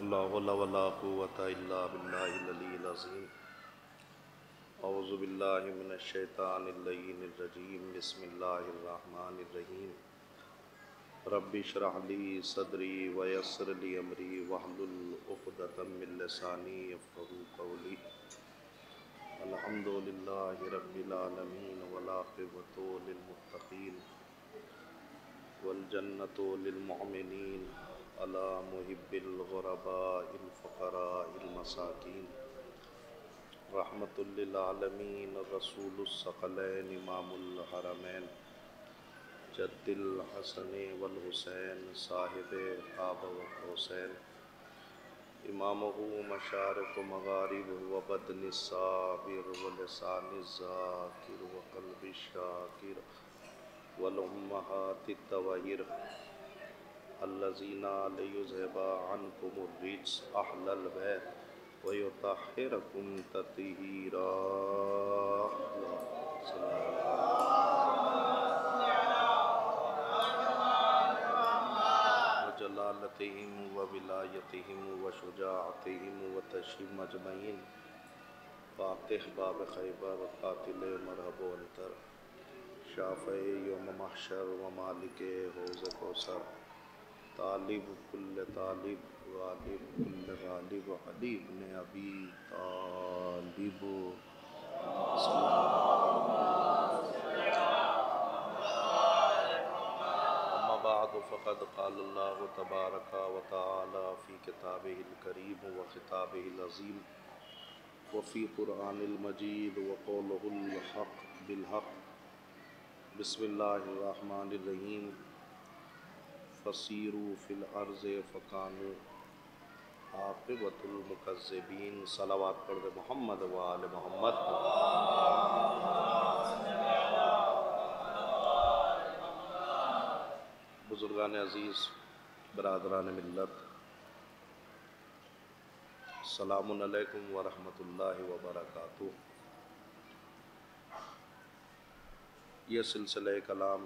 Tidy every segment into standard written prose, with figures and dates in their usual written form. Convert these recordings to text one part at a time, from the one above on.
لا حول ولا قوة إلا بالله العلي العظيم أعوذ بالله من الشيطان اللعين الرجيم بسم الله الرحمن الرحيم رب اشرح لي صدري ويسر لي أمري واحلل عقدة من لساني يفقهوا قولي الحمد لله رب العالمين والعاقبة للمتقين والجنة للمؤمنين على محب الغرباء الفقراء المساكين رحمة للعالمين رسول الثقلين إمام الحرمين جد الحسن والحسين صاحب قاب وقوسين إمامه مشارق مغارب وبدن الصابر ولسان الذاكر وقلب الشاكر والأمهات الطواهر الذين ليذهب عنكم الرجس أهل البيت ويطهركم تطهيرا وجلالتهم وولايتهم وشجاعتهم وتشريم أجمعين فاتح باب خیبر قاتل مرحب و انتر شافع یوم محشر ومالک حوض کوثر طالب کل طالب غالب کل غالب علی بن ابی طالب اما بعد فقد قال اللہ تبارک وتعالی فی کتابہ الکریم وخطابہ العظیم وفی قرآن المجید وقولہ الحق بالحق بسم اللہ الرحمن الرحیم فسیروا فی الارض فکانوا عاقبۃ المکذبین صلوات پڑھ دے محمد و آل محمد بزرگان عزیز برادران ملت السلام علیکم ورحمۃ اللہ وبرکاتہ۔ یہ سلسلہ کلام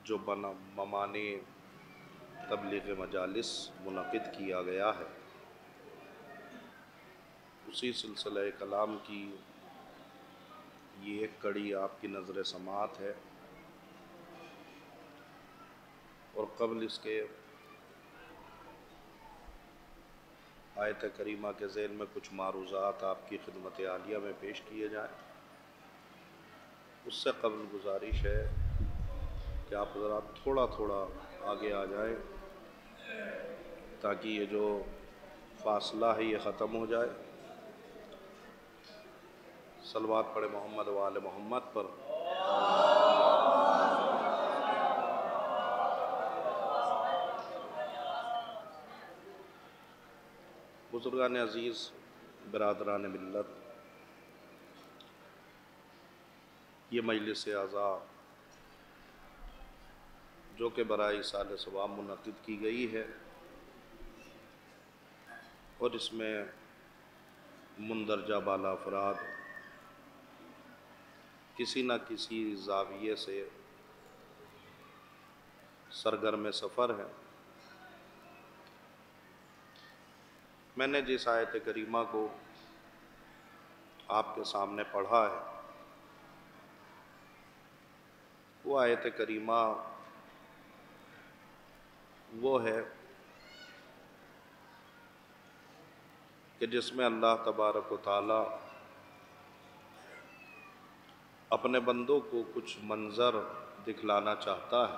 جو ممانع تبلیغ مجالس منعقد کیا گیا ہے، اسی سلسلہ کلام کی یہ ایک کڑی آپ کی نظر سماعت ہے، اور قبل اس کے آیت کریمہ کے ذیل میں کچھ معروضات آپ کی خدمت عالیہ میں پیش کیے جائیں۔ اس سے قبل گزارش ہے کہ آپ ذرا تھوڑا تھوڑا آگے آ جائیں تاکہ یہ جو فاصلہ ہے یہ ختم ہو جائے۔ صلوات پڑھے محمد و آل محمد پر۔ بزرگان عزیز برادران ملت، یہ مجلس اعزاء جو کہ برائے ایصال ثواب منعقد کی گئی ہے، اور اس میں مندرجہ بالا افراد کسی نہ کسی زاویے سے سرگرم سفر ہیں۔ میں نے جس آیت کریمہ کو آپ کے سامنے پڑھا ہے، وہ آیت کریمہ وہ ہے کہ جس میں اللہ تبارک و تعالی اپنے بندوں کو کچھ منظر دکھلانا چاہتا ہے،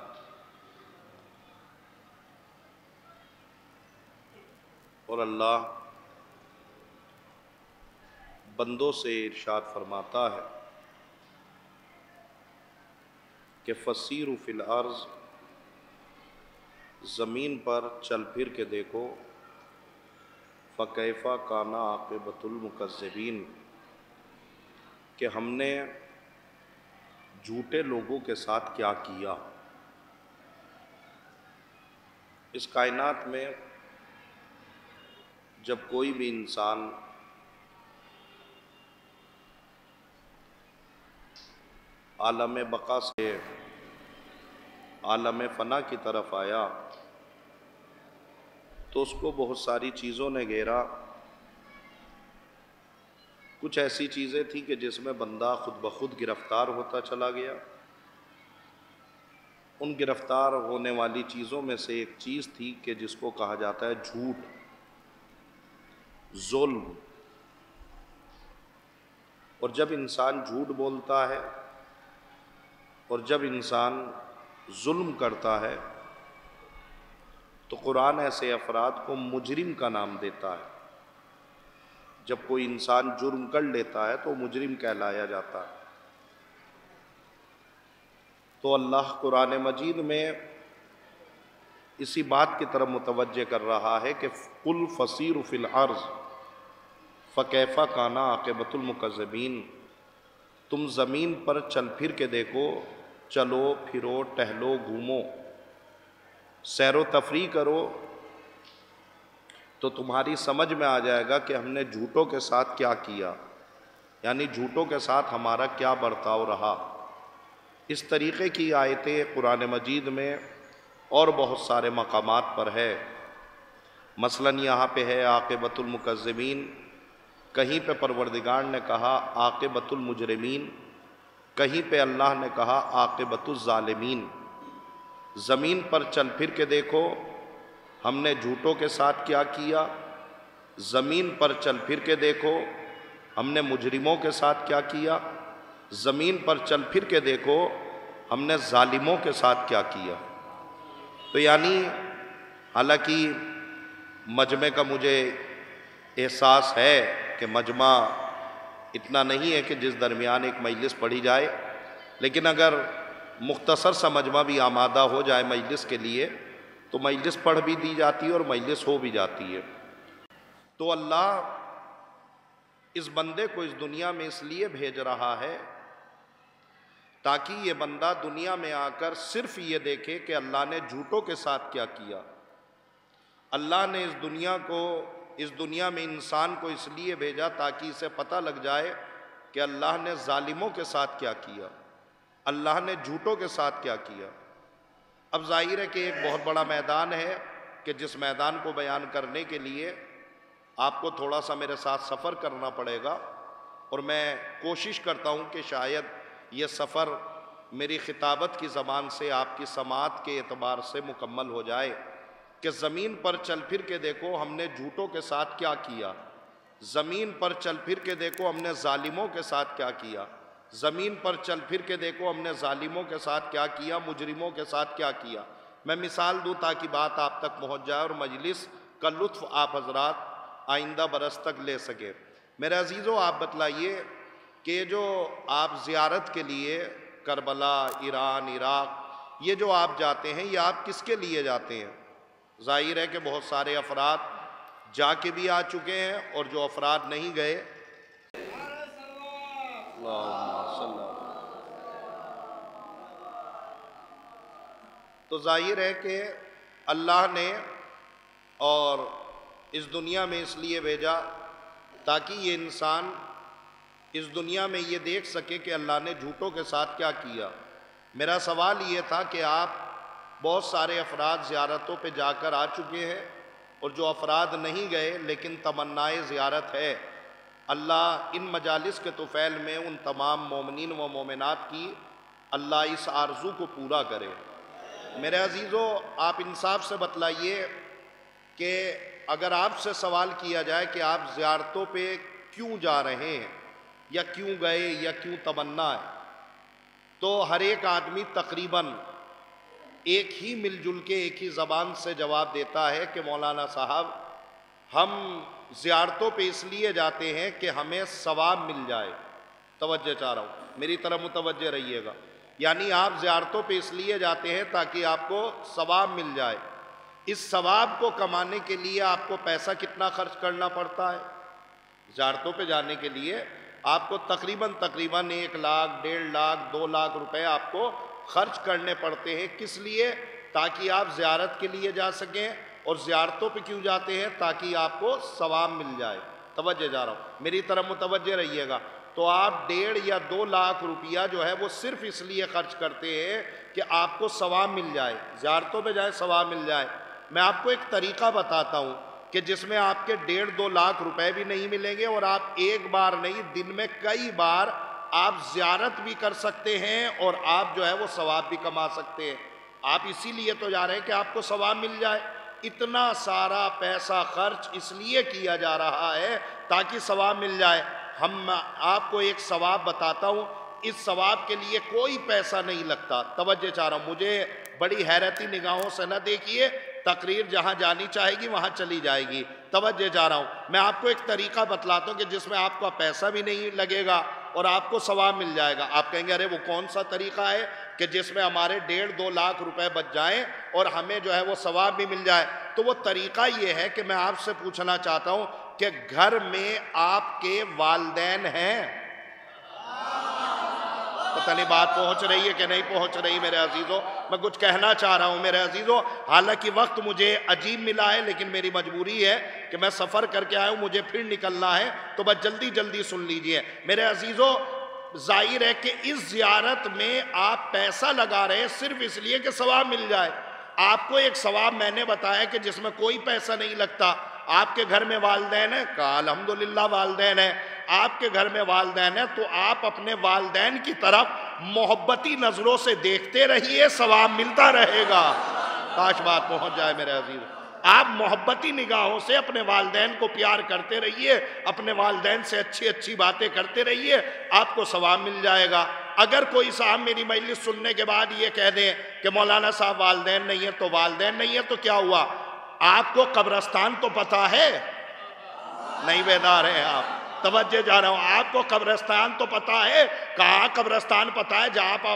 اور اللہ بندوں سے ارشاد فرماتا ہے کہ فسیروا فی الارض، زمین پر چل پھر کے دیکھو، فکیف کان عاقبۃ المکذبین، کہ ہم نے جھوٹے لوگوں کے ساتھ کیا کیا۔ اس کائنات میں جب کوئی بھی انسان عالم بقا سے عالم فنا کی طرف آیا تو اس کو بہت ساری چیزوں نے گھیرا. کچھ ایسی چیزیں تھیں کہ جس میں بندہ خود بخود گرفتار ہوتا چلا گیا. ان گرفتار ہونے والی چیزوں میں سے ایک چیز تھی کہ جس کو کہا جاتا ہے جھوٹ، ظلم. اور جب انسان جھوٹ بولتا ہے اور جب انسان ظلم کرتا ہے تو قرآن ایسے افراد کو مجرم کا نام دیتا ہے. جب کوئی انسان جرم کر لیتا ہے تو وہ مجرم کہلایا جاتا ہے. تو اللہ قرآن مجید میں اسی بات کی طرف متوجہ کر رہا ہے کہ قُلْ فَسِیرُوا فِی الْأَرْضِ فَکَیْفَ کَانَ عَاقِبَةُ الْمُکَذِّبِینَ. تم زمین پر چل پھر کے دیکھو، چلو پھرو ٹہلو گھومو، سیر و تفریح کرو، تو تمہاری سمجھ میں آ جائے گا کہ ہم نے جھوٹوں کے ساتھ کیا کیا، یعنی جھوٹوں کے ساتھ ہمارا کیا برتاؤ رہا. اس طریقے کی آیتیں قرآن مجید میں اور بہت سارے مقامات پر ہے. مثلاً یہاں پہ ہے عاقبۃ المکذبین، کہیں پہ پروردگار نے کہا عاقبۃ المجرمین، کہیں پہ اللہ نے کہا عاقبۃ الظالمین. زمین پر چل پھر کے دیکھو ہم نے جھوٹوں کے ساتھ کیا کیا، زمین پر چل پھر کے دیکھو ہم نے مجرموں کے ساتھ کیا کیا، زمین پر چل پھر کے دیکھو ہم نے ظالموں کے ساتھ کیا کیا. تو یعنی حالانکہ مجمع کا مجھے احساس ہے کہ مجمع اتنا نہیں ہے کہ جس درمیان ایک مجلس پڑھی جائے، لیکن اگر مختصر سا مجمع بھی آمادہ ہو جائے مجلس کے لیے تو مجلس پڑھ بھی دی جاتی ہے اور مجلس ہو بھی جاتی ہے. تو اللہ اس بندے کو اس دنیا میں اس لیے بھیج رہا ہے تاکہ یہ بندہ دنیا میں آ کر صرف یہ دیکھے کہ اللہ نے جھوٹوں کے ساتھ کیا کیا. اللہ نے اس دنیا میں انسان کو اس لیے بھیجا تاکہ اسے پتہ لگ جائے کہ اللہ نے ظالموں کے ساتھ کیا کیا، اللہ نے جھوٹوں کے ساتھ کیا کیا. اب ظاہر ہے کہ ایک بہت بڑا میدان ہے کہ جس میدان کو بیان کرنے کے لیے آپ کو تھوڑا سا میرے ساتھ سفر کرنا پڑے گا، اور میں کوشش کرتا ہوں کہ شاید یہ سفر میری خطابت کی زبان سے آپ کی سماعت کے اعتبار سے مکمل ہو جائے. کہ زمین پر چل پھر کے دیکھو ہم نے جھوٹوں کے ساتھ کیا کیا، زمین پر چل پھر کے دیکھو ہم نے ظالموں کے ساتھ کیا کیا، زمین پر چل پھر کے دیکھو ہم نے ظالموں کے ساتھ کیا کیا، مجرموں کے ساتھ کیا کیا. میں مثال دوں تاکہ بات آپ تک پہنچ جائے اور مجلس کا لطف آپ حضرات آئندہ برس تک لے سکے. میرے عزیزو آپ بتلائیے کہ جو آپ زیارت کے لیے کربلا، ایران، عراق یہ جو آپ جاتے ہیں یہ آپ کس کے لیے جاتے ہیں؟ ظاہر ہے کہ بہت سارے افراد جا کے بھی آ چکے ہیں اور جو افراد نہیں گئے تو ظاہر ہے کہ اللہ نے اور اس دنیا میں اس لیے بھیجا تاکہ یہ انسان اس دنیا میں یہ دیکھ سکے کہ اللہ نے جھوٹوں کے ساتھ کیا کیا. میرا سوال یہ تھا کہ آپ بہت سارے افراد زیارتوں پہ جا کر آ چکے ہیں اور جو افراد نہیں گئے لیکن تمنائے زیارت ہے، اللہ ان مجالس کے طفیل میں ان تمام مومنین و مومنات کی اللہ اس آرزو کو پورا کرے. میرے عزیزو آپ انصاف سے بتلائیے کہ اگر آپ سے سوال کیا جائے کہ آپ زیارتوں پہ کیوں جا رہے ہیں یا کیوں گئے یا کیوں تمنا ہے، تو ہر ایک آدمی تقریباً ایک ہی مل جل کے ایک ہی زبان سے جواب دیتا ہے کہ مولانا صاحب ہم زیارتوں پہ اس لیے جاتے ہیں کہ ہمیں ثواب مل جائے. توجہ چاہ رہا ہوں، میری طرف متوجہ رہیے گا. یعنی آپ زیارتوں پہ اس لیے جاتے ہیں تاکہ آپ کو ثواب مل جائے. اس ثواب کو کمانے کے لیے آپ کو پیسہ کتنا خرچ کرنا پڑتا ہے؟ زیارتوں پہ جانے کے لیے آپ کو تقریباً 1 لاکھ، 1.5 لاکھ، 2 لاکھ روپے آپ کو خرچ کرنے پڑتے ہیں. کس لیے؟ تاکہ آپ زیارت کے لیے جا سکیں. اور زیارتوں پہ کیوں جاتے ہیں؟ تاکہ آپ کو ثواب مل جائے. توجہ جا رہا ہوں، میری طرف متوجہ رہیے گا. تو آپ 1.5 یا 2 لاکھ روپیہ جو ہے وہ صرف اس لیے خرچ کرتے ہیں کہ آپ کو ثواب مل جائے، زیارتوں پہ جائے ثواب مل جائے. میں آپ کو ایک طریقہ بتاتا ہوں کہ جس میں آپ کے 1.5-2 لاکھ روپے بھی نہیں ملیں گے، اور آپ ایک بار نہیں دن میں کئی بار آپ زیارت بھی کر سکتے ہیں اور آپ جو ہے وہ ثواب بھی کما سکتے ہیں۔ آپ اسی لیے تو جا رہے ہیں کہ آپ کو ثواب مل جائے۔ اتنا سارا پیسہ خرچ اس لیے کیا جا رہا ہے تاکہ ثواب مل جائے۔ ہم آپ کو ایک ثواب بتاتا ہوں، اس ثواب کے لیے کوئی پیسہ نہیں لگتا۔ توجہ چاہ رہا ہوں، مجھے بڑی حیرتی نگاہوں سے نہ دیکھیے، تقریر جہاں جانی چاہے گی وہاں چلی جائے گی۔ توجہ چاہ رہا ہوں، میں آپ کو ایک طریقہ بتلاتا ہوں کہ جس میں آپ کا پیسہ بھی نہیں لگے گا اور آپ کو ثواب مل جائے گا۔ آپ کہیں گے ارے وہ کون سا طریقہ ہے کہ جس میں ہمارے 1.5-2 لاکھ روپے بچ جائیں اور ہمیں جو ہے وہ ثواب بھی مل جائے؟ تو وہ طریقہ یہ ہے کہ میں آپ سے پوچھنا چاہتا ہوں کہ گھر میں آپ کے والدین ہیں؟ پتہ نہیں بات پہنچ رہی ہے کہ نہیں پہنچ رہی میرے عزیزوں، میں کچھ کہنا چاہ رہا ہوں میرے عزیزوں۔ حالانکہ وقت مجھے عجیب ملا ہے لیکن میری مجبوری ہے کہ میں سفر کر کے آیا ہوں، مجھے پھر نکلنا ہے، تو بس جلدی جلدی سن لیجئے میرے عزیزوں۔ ظاہر ہے کہ اس زیارت میں آپ پیسہ لگا رہے ہیں صرف اس لیے کہ ثواب مل جائے۔ آپ کو ایک ثواب میں نے بتایا کہ جس میں کوئی پیسہ نہیں لگتا۔ آپ کے گھر میں والدین ہیں؟ کہا الحمدللہ والدین ہیں۔ آپ کے گھر میں والدین ہیں تو آپ اپنے والدین کی طرف محبتی نظروں سے دیکھتے رہیے، ثواب ملتا رہے گا۔ کاش بات پہنچ جائے میرے عزیز۔ آپ محبتی نگاہوں سے اپنے والدین کو پیار کرتے رہیے، اپنے والدین سے اچھی اچھی باتیں کرتے رہیے، آپ کو ثواب مل جائے گا۔ اگر کوئی صاحب میری مجلس سننے کے بعد یہ کہہ دیں کہ مولانا صاحب والدین نہیں ہے تو والدین نہیں ہے تو کیا ہوا؟ آپ کو قبرستان تو پتہ ہے؟ نہیں بیدار ہیں آپ؟ توجہ جا رہا ہوں، آپ کو قبرستان تو پتہ ہے؟ کہاں قبرستان پتہ ہے؟ جہاں آپ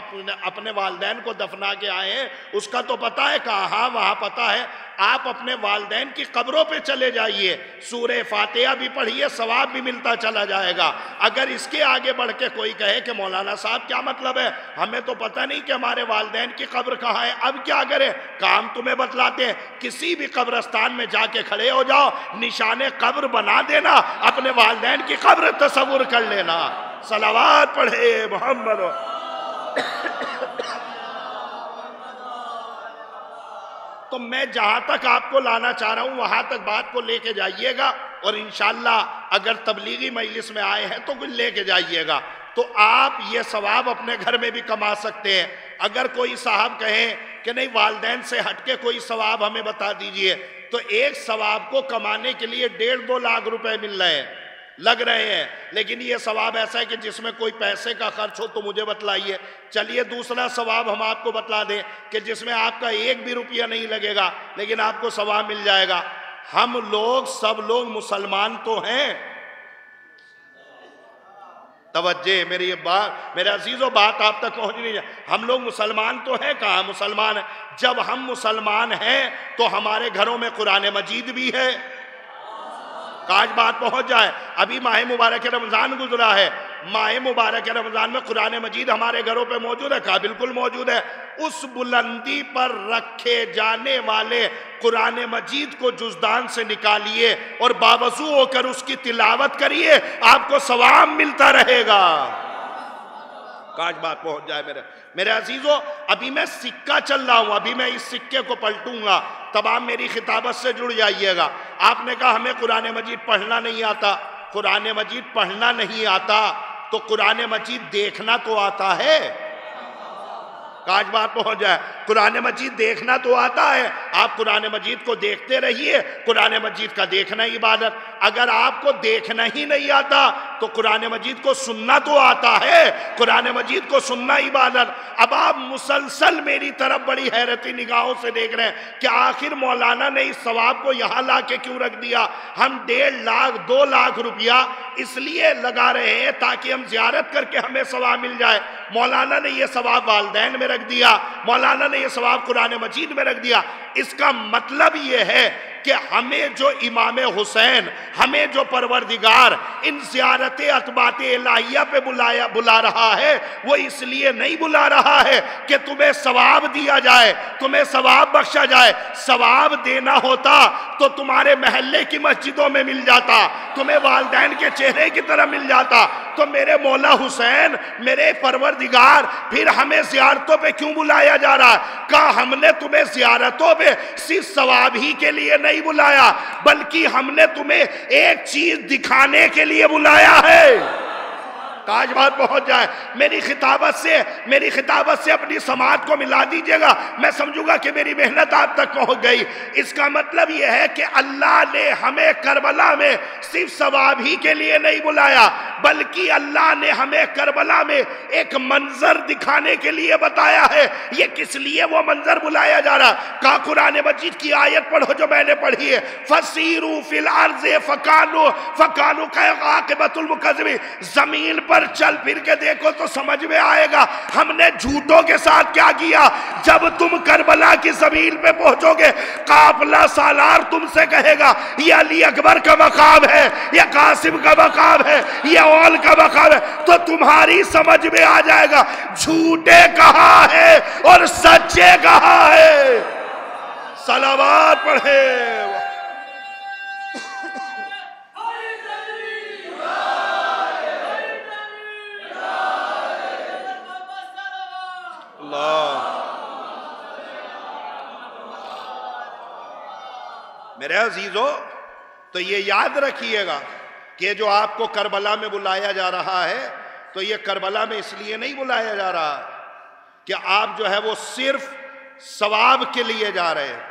اپنے والدین کو دفنا کے آئے ہیں اس کا تو پتہ ہے؟ کہاں وہاں پتہ ہے؟ آپ اپنے والدین کی قبروں پہ چلے جائیے، سورہ فاتحہ بھی پڑھیے، ثواب بھی ملتا چلا جائے گا۔ اگر اس کے آگے بڑھ کے کوئی کہے کہ مولانا صاحب کیا مطلب ہے، ہمیں تو پتہ نہیں کہ ہمارے والدین کی قبر کہاں ہے، اب کیا کریں؟ کام تمہیں بتلاتے ہیں، کسی بھی قبرستان میں جا کے کھڑے ہو جاؤ، نشان قبر بنا دینا، اپنے والدین کی قبر تصور کر لینا۔ صلوات پڑھے محمد۔ تو میں جہاں تک آپ کو لانا چاہ رہا ہوں وہاں تک بات کو لے کے جائیے گا، اور انشاءاللہ اگر تبلیغی مجلس میں آئے ہیں تو کچھ لے کے جائیے گا، تو آپ یہ ثواب اپنے گھر میں بھی کما سکتے ہیں۔ اگر کوئی صاحب کہیں کہ نہیں والدین سے ہٹ کے کوئی ثواب ہمیں بتا دیجئے، تو ایک ثواب کو کمانے کے لیے 1.5-2 لاکھ روپے مل رہے ہیں، لگ رہے ہیں، لیکن یہ ثواب ایسا ہے کہ جس میں کوئی پیسے کا خرچ ہو تو مجھے بتلائیے۔ چلیے دوسرا ثواب ہم آپ کو بتلا دیں کہ جس میں آپ کا 1 بھی روپیہ نہیں لگے گا لیکن آپ کو ثواب مل جائے گا۔ ہم لوگ سب لوگ مسلمان تو ہیں؟ توجہ میری بات، میرے عزیزو بات آپ تک پہنچ نہیں ہے۔ ہم لوگ مسلمان تو ہیں؟ کہاں مسلمان ہیں؟ جب ہم مسلمان ہیں تو ہمارے گھروں میں قرآن مجید بھی ہے۔ کاش بات پہنچ جائے۔ ابھی ماہ مبارک رمضان گزرا ہے، ماہ مبارک رمضان میں قرآن مجید ہمارے گھروں پہ موجود ہے؟ کہا بالکل موجود ہے۔ اس بلندی پر رکھے جانے والے قرآن مجید کو جزدان سے نکالیے اور باوضو ہو کر اس کی تلاوت کریے، آپ کو ثواب ملتا رہے گا۔ کاش بات پہنچ جائے میرے عزیزو۔ ابھی میں سکہ چل رہا ہوں، ابھی میں اس سکے کو پلٹوں گا، تب آپ میری خطابت سے جڑ جائیے گا۔ آپ نے کہا ہمیں قرآن مجید پڑھنا نہیں آتا۔ قرآن مجید پڑھنا نہیں آتا تو قرآن مجید دیکھنا تو آتا ہے؟ کاش بات پہنچ جائے۔ قرآن مجید دیکھنا تو آتا ہے، آپ قرآن مجید کو دیکھتے رہیے، قرآن مجید کا دیکھنا عبادت۔ اگر آپ کو دیکھنا ہی نہیں آتا تو قرآن مجید کو سننا تو آتا ہے، قرآن مجید کو سننا عبادت۔ اب آپ مسلسل میری طرف بڑی حیرتی نگاہوں سے دیکھ رہے ہیں کہ آخر مولانا نے اس ثواب کو یہاں لا کے کیوں رکھ دیا؟ ہم 1.5 لاکھ 2 لاکھ روپیہ اس لیے لگا رہے ہیں تاکہ ہم زیارت کر کے ہمیں ثواب مل جائے۔ مولانا نے یہ ثواب والدین میں رکھ دیا، مولانا نے یہ ثواب قرآن مجید میں رکھ دیا۔ اس کا مطلب یہ ہے کہ ہمیں جو امام حسین، ہمیں جو پروردگار ان زیارت اتباط الہیہ پہ بلا رہا ہے، وہ اس لیے نہیں بلا رہا ہے کہ تمہیں ثواب دیا جائے، تمہیں ثواب بخشا جائے۔ ثواب دینا ہوتا تو تمہارے محلے کی مسجدوں میں مل جاتا، تمہیں والدین کے چہرے کی طرح مل جاتا۔ تو میرے مولا حسین، میرے پروردگار، پھر ہمیں زیارتوں پہ کیوں بلایا جا رہا ہے؟ کہا ہم نے تمہیں زیارتوں پہ صرف ثواب ہی کے لیے نہیں بلایا، بلکہ ہم نے تمہیں ایک چیز دکھانے کے لیے بلایا ہے۔ کاش بات پہنچ جائے۔ میری خطابت سے اپنی سماعت کو ملا دیجئے گا، میں سمجھوں گا کہ میری محنت آپ تک پہنچ گئی۔ اس کا مطلب یہ ہے کہ اللہ نے ہمیں کربلا میں صرف ثواب ہی کے لیے نہیں بلایا، بلکہ اللہ نے ہمیں کربلا میں ایک منظر دکھانے کے لیے بتایا ہے۔ یہ کس لیے وہ منظر بلایا جا رہا؟ کہا قرآن مجید کی آیت پڑھو جو میں نے پڑھی ہے، فَسِيرُوا فِي الْأَرْضِ فَكَانُوا كَعَاقِبَةُ الْمُكَذِّبِينَ۔ زمین پر چل پھر کے دیکھو تو سمجھ میں آئے گا ہم نے جھوٹوں کے ساتھ کیا کیا۔ جب تم کربلا کی زمین پہ پہنچو گے، قافلہ سالار تم سے کہے گا یہ علی اکبر کا مقام ہے، یہ قاسم کا مقام ہے، یہ اول کا مقام ہے، تو تمہاری سمجھ میں آ جائے گا جھوٹے کہاں ہے اور سچے کہاں ہے۔ صلوات پڑھے۔ میرے عزیزو، تو یہ یاد رکھیے گا کہ جو آپ کو کربلا میں بلایا جا رہا ہے، تو یہ کربلا میں اس لیے نہیں بلایا جا رہا کہ آپ جو ہے وہ صرف ثواب کے لیے جا رہے ہیں،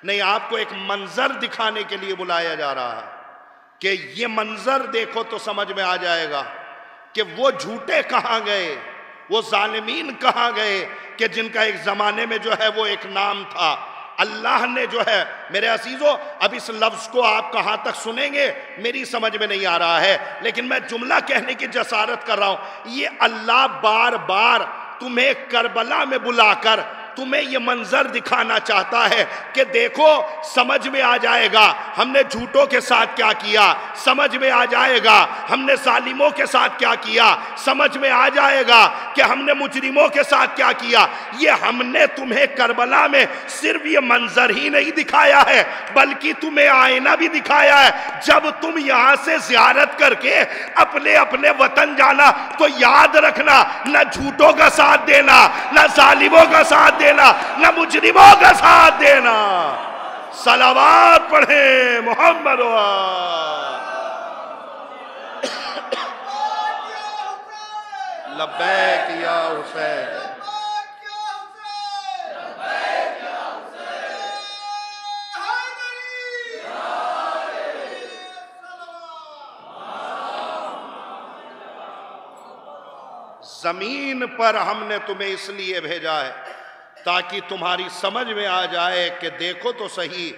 نہیں، آپ کو ایک منظر دکھانے کے لیے بلایا جا رہا ہے کہ یہ منظر دیکھو تو سمجھ میں آ جائے گا کہ وہ جھوٹے کہاں گئے، وہ ظالمین کہاں گئے کہ جن کا ایک زمانے میں جو ہے وہ ایک نام تھا۔ اللہ نے جو ہے، میرے عزیزو، اب اس لفظ کو آپ کہاں تک سنیں گے میری سمجھ میں نہیں آ رہا ہے، لیکن میں جملہ کہنے کی جسارت کر رہا ہوں۔ یہ اللہ بار بار تمہیں کربلا میں بلا کر تمہیں یہ منظر دکھانا چاہتا ہے کہ دیکھو، سمجھ میں آ جائے گا ہم نے جھوٹوں کے ساتھ کیا کیا، سمجھ میں آ جائے گا ہم نے ظالموں کے ساتھ کیا کیا، سمجھ میں آ جائے گا کہ ہم نے مجرموں کے ساتھ کیا کیا۔ یہ ہم نے تمہیں کربلا میں صرف یہ منظر ہی نہیں دکھایا ہے، بلکہ تمہیں آئینہ بھی دکھایا ہے۔ جب تم یہاں سے زیارت کر کے اپنے وطن جانا تو یاد رکھنا، نہ جھوٹوں کا ساتھ دینا، نہ ظالموں کا ساتھ دینا، نہ مجرموں کا ساتھ دینا۔ صلوات پڑھیں محمد و لبیک یا حسین۔ زمین پر ہم نے تمہیں اس لیے بھیجا ہے تاکہ تمہاری سمجھ میں آ جائے کہ دیکھو تو صحیح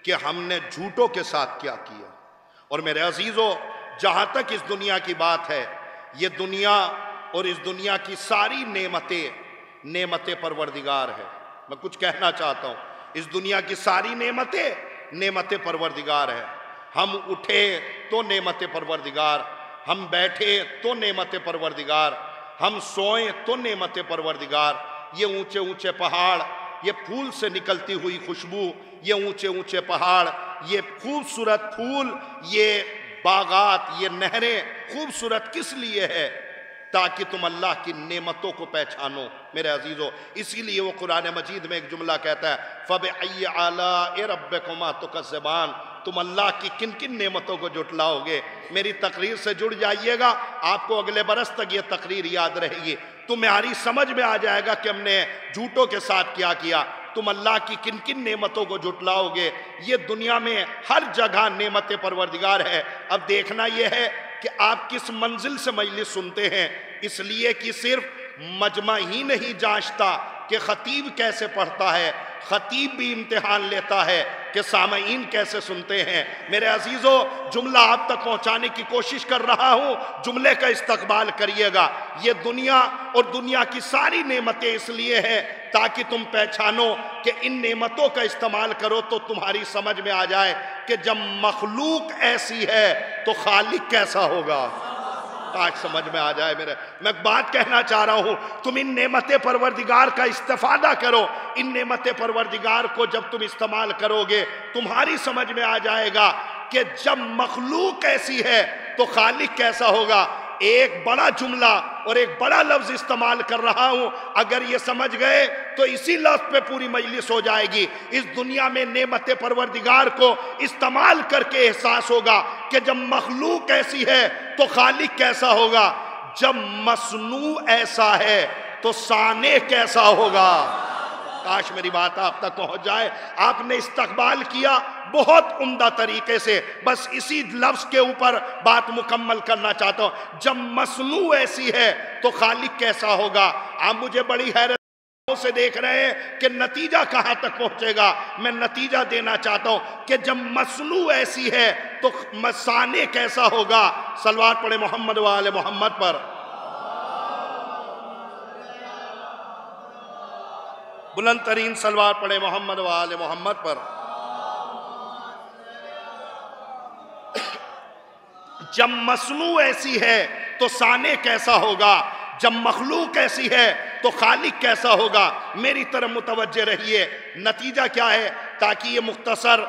کہ ہم نے جھوٹوں کے ساتھ کیا کیا۔ اور میرے عزیزو، جہاں تک اس دنیا کی بات ہے، یہ دنیا اور اس دنیا کی ساری نعمتیں پروردگار ہے۔ میں کچھ کہنا چاہتا ہوں، اس دنیا کی ساری نعمتیں پروردگار ہے۔ ہم اٹھے تو نعمت پروردگار، ہم بیٹھے تو نعمت پروردگار، ہم سوئیں تو نعمت پروردگار۔ یہ اونچے اونچے پہاڑ، یہ پھول سے نکلتی ہوئی خوشبو، یہ اونچے اونچے پہاڑ، یہ خوبصورت پھول، یہ باغات، یہ نہریں خوبصورت کس لیے ہے؟ تاکہ تم اللہ کی نعمتوں کو پہچانو میرے عزیزو۔ اسی لیے وہ قرآن مجید میں ایک جملہ کہتا ہے، فَبِأَيِّ آلَاءِ رَبِّكُمَا تُكَذِّبَانِ۔ تم اللہ کی کن کن نعمتوں کو جھٹلاؤ گے؟ میری تقریر سے جڑ جائیے گا، آپ کو اگلے برس تک یہ تقریر یاد رہے گی۔ تمہاری سمجھ میں آ جائے گا کہ ہم نے جھوٹوں کے ساتھ کیا کیا۔ تم اللہ کی کن کن نعمتوں کو جھٹلاؤ گے؟ یہ دنیا میں ہر جگہ نعمت پروردگار ہے۔ اب دیکھنا یہ ہے کہ آپ کس منزل سے مجلس سنتے ہیں، اس لیے کہ صرف مجمع ہی نہیں جانچتا کہ خطیب کیسے پڑھتا ہے، خطیب بھی امتحان لیتا ہے کہ سامعین کیسے سنتے ہیں۔ میرے عزیزو، جملہ آپ تک پہنچانے کی کوشش کر رہا ہوں، جملے کا استقبال کریے گا۔ یہ دنیا اور دنیا کی ساری نعمتیں اس لیے ہیں تاکہ تم پہچانو کہ ان نعمتوں کا استعمال کرو تو تمہاری سمجھ میں آ جائے کہ جب مخلوق ایسی ہے تو خالق کیسا ہوگا۔ آج سمجھ میں آ جائے میں بات کہنا چاہ رہا ہوں، تم ان نعمت پروردگار کا استفادہ کرو۔ ان نعمت پروردگار کو جب تم استعمال کرو گے تمہاری سمجھ میں آ جائے گا کہ جب مخلوق ایسی ہے تو خالق کیسا ہوگا۔ ایک بڑا جملہ اور ایک بڑا لفظ استعمال کر رہا ہوں، اگر یہ سمجھ گئے تو اسی لفظ پہ پوری مجلس ہو جائے گی۔ اس دنیا میں نعمت پروردگار کو استعمال کر کے احساس ہوگا کہ جب مخلوق ایسی ہے تو خالق کیسا ہوگا، جب مصنوع ایسا ہے تو صانع کیسا ہوگا۔ کاش میری بات آپ تک پہنچ جائے۔ آپ نے استقبال کیا بہت عمدہ طریقے سے، بس اسی لفظ کے اوپر بات مکمل کرنا چاہتا ہوں۔ جب مصنوع ایسی ہے تو خالق کیسا ہوگا۔ آپ مجھے بڑی حیرت سے دیکھ رہے ہیں کہ نتیجہ کہاں تک پہنچے گا۔ میں نتیجہ دینا چاہتا ہوں کہ جب مصنوع ایسی ہے تو صانع کیسا ہوگا۔ صلوات پڑھے محمد و آل محمد پر۔ بلند ترین صلوات پڑھے محمد و آل محمد پر۔ جب مصنوع ایسی ہے تو صانع کیسا ہوگا، جب مخلوق ایسی ہے تو خالق کیسا ہوگا۔ میری طرف متوجہ رہیے، نتیجہ کیا ہے، تاکہ یہ مختصر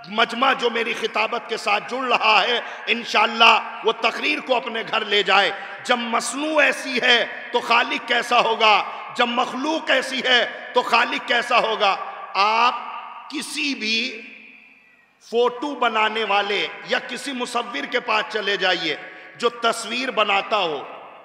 مجمع جو میری خطابت کے ساتھ جڑ رہا ہے انشاءاللہ وہ تقریر کو اپنے گھر لے جائے۔ جب مصنوع ایسی ہے تو خالق کیسا ہوگا، جب مخلوق ایسی ہے تو خالق کیسا ہوگا۔ آپ کسی بھی فوٹو بنانے والے یا کسی مصور کے پاس چلے جائیے جو تصویر بناتا ہو،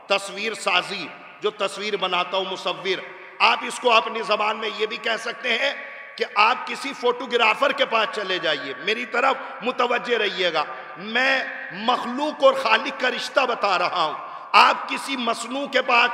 تصویر سازی جو تصویر بناتا ہو مصور، آپ اس کو اپنی زبان میں یہ بھی کہہ سکتے ہیں کہ آپ کسی فوٹوگرافر کے پاس چلے جائیے۔ میری طرف متوجہ رہیے گا، میں مخلوق اور خالق کا رشتہ بتا رہا ہوں۔ آپ کسی مصنوع کے پاس،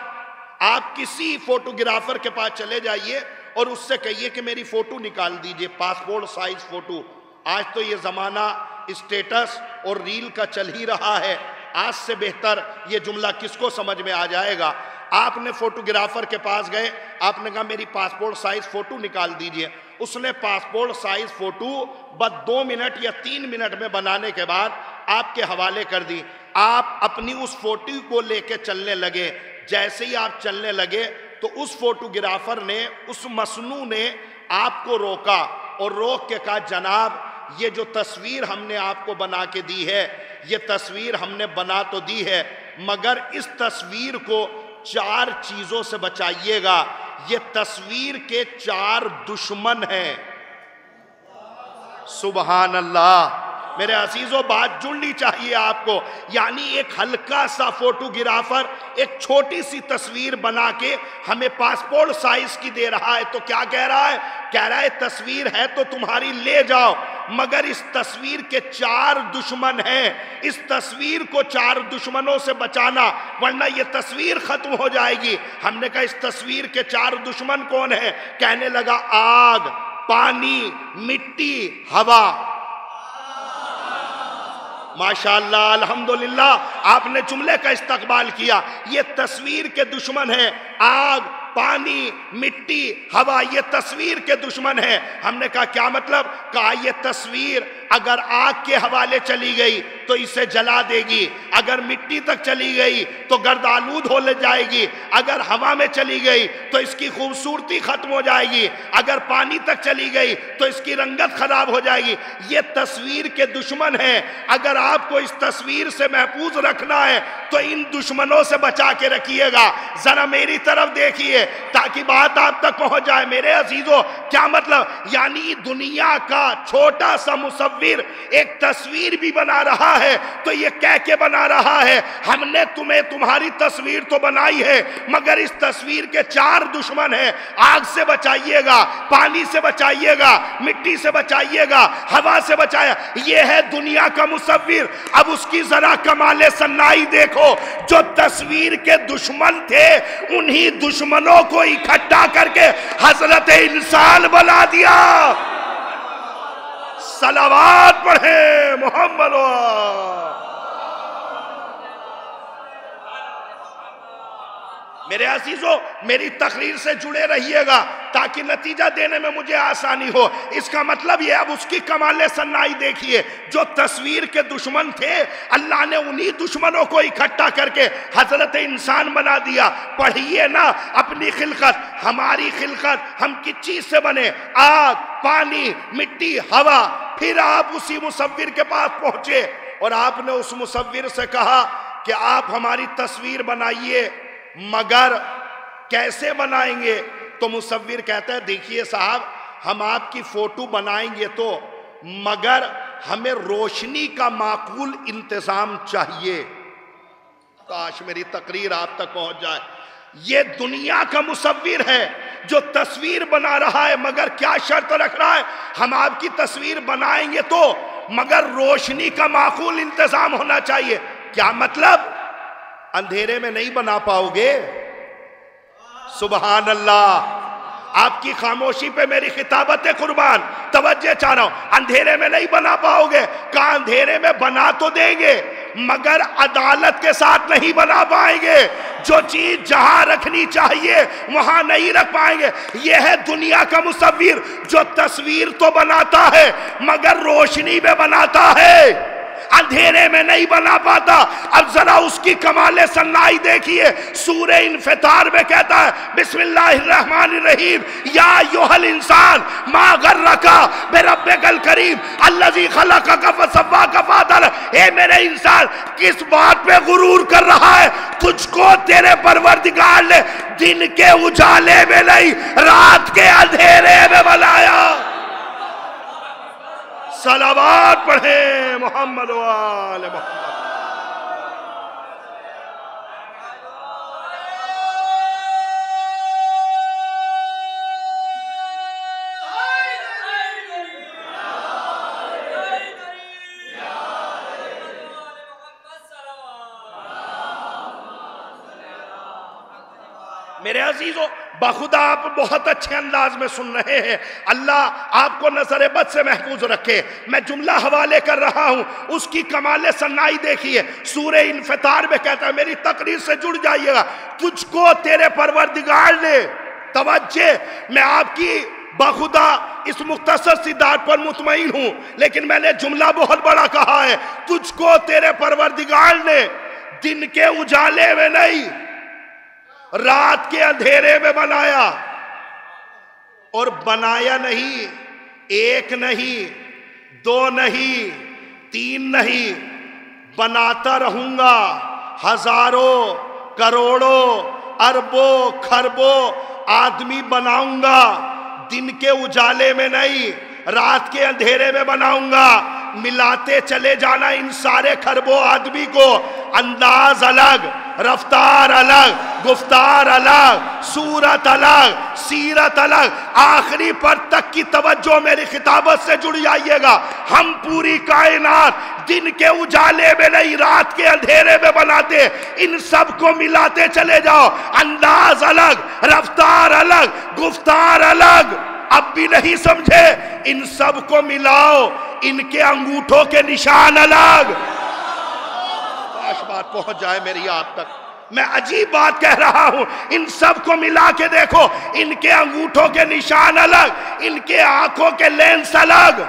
آپ کسی فوٹوگرافر کے پاس چلے جائیے اور اس سے کہیے کہ میری فوٹو نکال دیجئے، پاسپورٹ سائز فوٹو۔ آج تو یہ زمانہ اسٹیٹس اور ریل کا چل ہی رہا ہے، آج سے بہتر یہ جملہ کس کو سمجھ میں آ جائے گا۔ آپ نے فوٹوگرافر کے پاس گئے، آپ نے کہا میری پاسپورٹ سائز فوٹو نکال دیجئے، اس نے پاسپورٹ سائز فوٹو بس 2 منٹ یا 3 منٹ میں بنانے کے بعد آپ کے حوالے کر دی۔ آپ اپنی اس فوٹو کو لے کے چلنے لگے، جیسے ہی آپ چلنے لگے تو اس فوٹوگرافر نے، اس مصنوع نے آپ کو روکا اور روک کے کہا جناب یہ جو تصویر ہم نے آپ کو بنا کے دی ہے، یہ تصویر ہم نے بنا تو دی ہے مگر اس تصویر کو 4 چیزوں سے بچائیے گا، یہ تصویر کے 4 دشمن ہیں۔ سبحان اللہ۔ میرے عزیزوں بات جڑنی چاہیے آپ کو، یعنی ایک ہلکا سا فوٹوگرافر ایک چھوٹی سی تصویر بنا کے ہمیں پاسپورٹ سائز کی دے رہا ہے تو کیا کہہ رہا ہے؟ کہہ رہا ہے تصویر ہے تو تمہاری لے جاؤ مگر اس تصویر کے 4 دشمن ہیں، اس تصویر کو 4 دشمنوں سے بچانا ورنہ یہ تصویر ختم ہو جائے گی۔ ہم نے کہا اس تصویر کے 4 دشمن کون ہیں؟ کہنے لگا آگ، پانی، مٹی، ہوا۔ ماشاءاللہ الحمدللہ آپ نے جملے کا استقبال کیا۔ یہ تصویر کے دشمن ہیں، آگ، پانی، مٹی، ہوا، یہ تصویر کے دشمن ہیں۔ ہم نے کہا کیا مطلب؟ کہا یہ تصویر اگر آگ کے حوالے چلی گئی تو اسے جلا دے گی، اگر مٹی تک چلی گئی تو گرد آلود ہو لے جائے گی، اگر ہوا میں چلی گئی تو اس کی خوبصورتی ختم ہو جائے گی، اگر پانی تک چلی گئی تو اس کی رنگت خراب ہو جائے گی۔ یہ تصویر کے دشمن ہیں، اگر آپ کو اس تصویر سے محفوظ رکھنا ہے تو ان دشمنوں سے بچا کے رکھیے گا۔ ذرا میری طرف دیکھیے تاکہ بات آپ تک پہنچ جائے۔ میرے عزیزوں کیا مطلب؟ یعنی دنیا کا چھوٹا سا مصور ایک تصویر بھی بنا رہا ہے تو یہ کہہ کے بنا رہا ہے ہم نے تمہیں تمہاری تصویر تو بنائی ہے مگر اس تصویر کے 4 دشمن ہیں، آگ سے بچائیے گا، پانی سے بچائیے گا، مٹی سے بچائیے گا، ہوا سے بچایا۔ یہ ہے دنیا کا مصور۔ اب اس کی ذرا کمال صنائی دیکھو، جو تصویر کے دشمن تھے انہی دشمنوں کو اکٹھا کر کے حضرت انسان بنا دیا۔ صلوات پڑھیں محمد و میرے عزیزوں میری تقریر سے جڑے رہیے گا تاکہ نتیجہ دینے میں مجھے آسانی ہو۔ اس کا مطلب یہ، اب اس کی کمال صنائی دیکھیے، جو تصویر کے دشمن تھے اللہ نے انہی دشمنوں کو اکٹھا کر کے حضرت انسان بنا دیا۔ پڑھیے نا اپنی خلقت، ہماری خلقت ہم کس چیز سے بنے؟ آگ، پانی، مٹی، ہوا۔ پھر آپ اسی مصور کے پاس پہنچے اور آپ نے اس مصور سے کہا کہ آپ ہماری تصویر بنائیے، مگر کیسے بنائیں گے؟ تو مصور کہتا ہے دیکھیے صاحب، ہم آپ کی فوٹو بنائیں گے تو، مگر ہمیں روشنی کا معقول انتظام چاہیے۔ کاش میری تقریر آپ تک پہنچ جائے۔ یہ دنیا کا مصور ہے جو تصویر بنا رہا ہے، مگر کیا شرط رکھ رہا ہے؟ ہم آپ کی تصویر بنائیں گے تو، مگر روشنی کا معقول انتظام ہونا چاہیے۔ کیا مطلب؟ اندھیرے میں نہیں بنا پاؤ گے۔ سبحان اللہ، آپ کی خاموشی پہ میری خطابت قربان، توجہ چاہ رہا ہوں۔ اندھیرے میں نہیں بنا پاؤ گے، کہاں اندھیرے میں بنا تو دیں گے، مگر عدالت کے ساتھ نہیں بنا پائیں گے۔ جو چیز جہاں رکھنی چاہیے وہاں نہیں رکھ پائیں گے۔ یہ ہے دنیا کا مصور جو تصویر تو بناتا ہے مگر روشنی میں بناتا ہے، اندھیرے میں نہیں بنا پاتا۔ اب ذرا اس کی کمال صناعی دیکھیے، سورہ انفطار میں کہتا ہے بسم اللہ الرحمن الرحیم، یا ایھا الانسان ما غرک بربک الکریم الذی خلقک فسواک فعدلک۔ اے میرے انسان، کس بات پہ غرور کر رہا ہے؟ تجھ کو تیرے پروردگار نے دن کے اجالے میں نہیں، رات کے اندھیرے میں بنایا۔ صلوات پڑھیں محمد و آل محمد۔ میرے عزیزو، بخدا آپ بہت اچھے انداز میں سن رہے ہیں، اللہ آپ کو نظر بد سے محفوظ رکھے۔ میں جملہ حوالے کر رہا ہوں، اس کی کمال صناعی دیکھیے۔ سورہ انفطار میں کہتا ہے، میری تقریر سے جڑ جائیے گا، تجھ کو تیرے پروردگار نے، توجہ، میں آپ کی بخدا اس مختصر سی داد پر مطمئن ہوں، لیکن میں نے جملہ بہت بڑا کہا ہے، تجھ کو تیرے پروردگار نے دن کے اجالے میں نہیں، رات کے اندھیرے میں بنایا۔ اور بنایا نہیں، ایک نہیں، دو نہیں، تین نہیں، بناتا رہوں گا، ہزاروں، کروڑوں، اربوں، خربوں آدمی بناؤں گا، دن کے اجالے میں نہیں، رات کے اندھیرے میں بناؤں گا۔ ملاتے چلے جانا ان سارے خربوں آدمی کو، انداز الگ، رفتار الگ، گفتار الگ، صورت الگ، سیرت الگ، آخری پر تک کی توجہ میری خطابت سے جڑ جائیے گا۔ ہم پوری کائنات دن کے اجالے میں نہیں، رات کے اندھیرے میں بناتے، ان سب کو ملاتے چلے جاؤ، انداز الگ، رفتار الگ، گفتار الگ۔ اب بھی نہیں سمجھے؟ ان سب کو ملاؤ، ان کے انگوٹھوں کے نشان الگ۔ کاش بات پہنچ جائے میری آپ تک، میں عجیب بات کہہ رہا ہوں۔ ان سب کو ملا کے دیکھو، ان کے انگوٹھوں کے نشان الگ، ان کے آنکھوں کے لینس الگ۔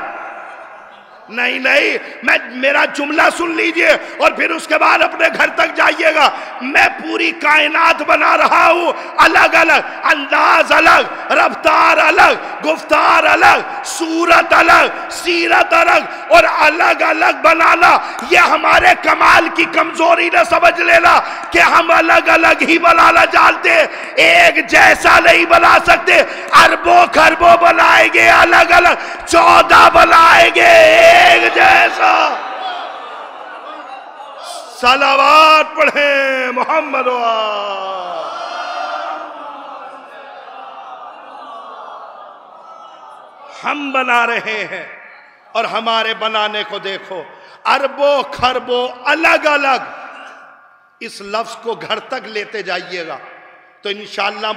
نہیں نہیں، میرا جملہ سن لیجئے اور پھر اس کے بعد اپنے گھر تک جائیے گا۔ میں پوری کائنات بنا رہا ہوں، الگ الگ، انداز الگ، رفتار الگ، گفتار الگ، صورت الگ، سیرت الگ، اور الگ الگ بنانا یہ ہمارے کمال کی کمزوری نہ سمجھ لینا کہ ہم الگ الگ ہی بنانا جانتے، ایک جیسا نہیں بنا سکتے۔ اربوں خربوں بنائیں گے الگ الگ، 14 بنائیں گے ایک جیسا۔ صلوات پڑھیں محمد و ہم بنا رہے ہیں، اور ہمارے بنانے کو دیکھو، اربوں خربوں الگ الگ۔ اس لفظ کو گھر تک لیتے جائیے گا تو انشاءاللہ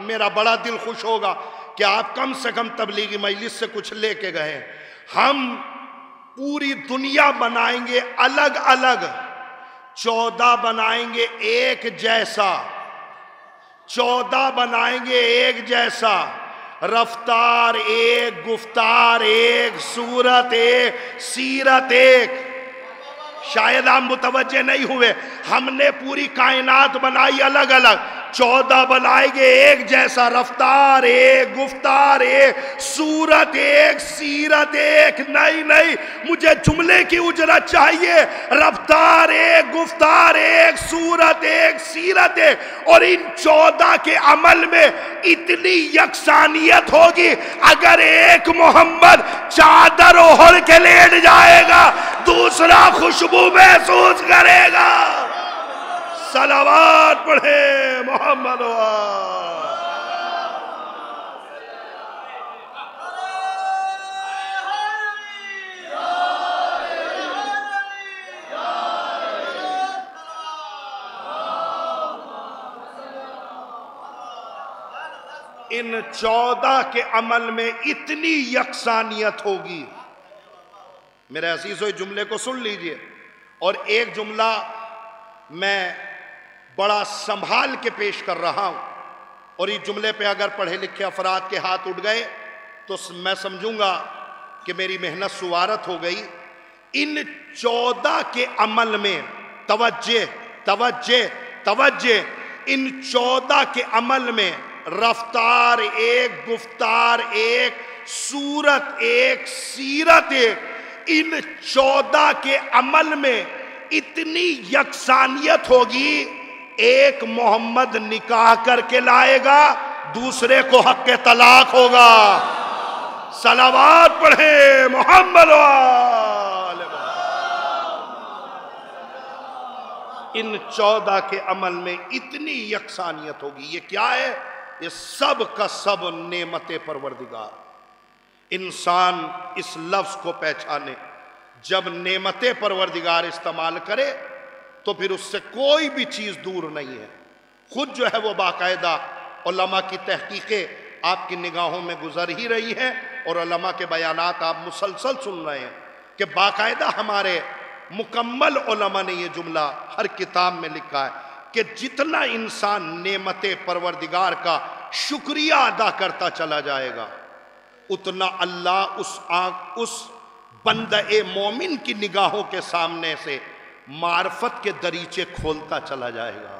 میرا بڑا دل خوش ہوگا کہ آپ کم سے کم تبلیغی مجلس سے کچھ لے کے گئے۔ ہم پوری دنیا بنائیں گے الگ الگ، 14 بنائیں گے ایک جیسا، 14 بنائیں گے ایک جیسا، رفتار ایک، گفتار ایک، صورت ایک، سیرت ایک۔ شاید آپ متوجہ نہیں ہوئے، ہم نے پوری کائنات بنائی الگ الگ، 14 بنائے ایک جیسا رفتار ایک، گفتار ایک، صورت ایک، سیرت ایک، نہیں مجھے جملے کی اجرت چاہیے، رفتار ایک، گفتار ایک، صورت ایک، سیرت ایک، اور ان 14 کے عمل میں اتنی یکسانیت ہوگی اگر ایک محمد چادر اوڑھ کے لیٹ جائے گا دوسرا خوشبو محسوس کرے گا۔ صلوات پڑھے محمد ان 14 کے عمل میں اتنی یکسانیت ہوگی۔ میرے عزیزو جملے کو سن لیجئے، اور ایک جملہ میں بڑا سنبھال کے پیش کر رہا ہوں، اور اس جملے پہ اگر پڑھے لکھے افراد کے ہاتھ اٹھ گئے تو میں سمجھوں گا کہ میری محنت سوارت ہو گئی۔ ان 14 کے عمل میں توجہ ان 14 کے عمل میں رفتار ایک، گفتار ایک، صورت ایک، سیرت ایک، ان 14 کے عمل میں اتنی یکسانیت ہوگی، ایک محمد نکاح کر کے لائے گا دوسرے کو حق طلاق ہوگا۔ صلوات پڑھے محمد ان 14 کے عمل میں اتنی یکسانیت ہوگی۔ یہ کیا ہے؟ یہ سب کا سب نعمت پروردگار۔ انسان اس لفظ کو پہچانے، جب نعمت پروردگار استعمال کرے تو پھر اس سے کوئی بھی چیز دور نہیں ہے۔ خود جو ہے وہ باقاعدہ علماء کی تحقیقیں آپ کی نگاہوں میں گزر ہی رہی ہیں، اور علماء کے بیانات آپ مسلسل سن رہے ہیں کہ باقاعدہ ہمارے مکمل علماء نے یہ جملہ ہر کتاب میں لکھا ہے کہ جتنا انسان نعمت پروردگار کا شکریہ ادا کرتا چلا جائے گا اتنا اللہ اس بندہ مومن کی نگاہوں کے سامنے سے معرفت کے دریچے کھولتا چلا جائے گا۔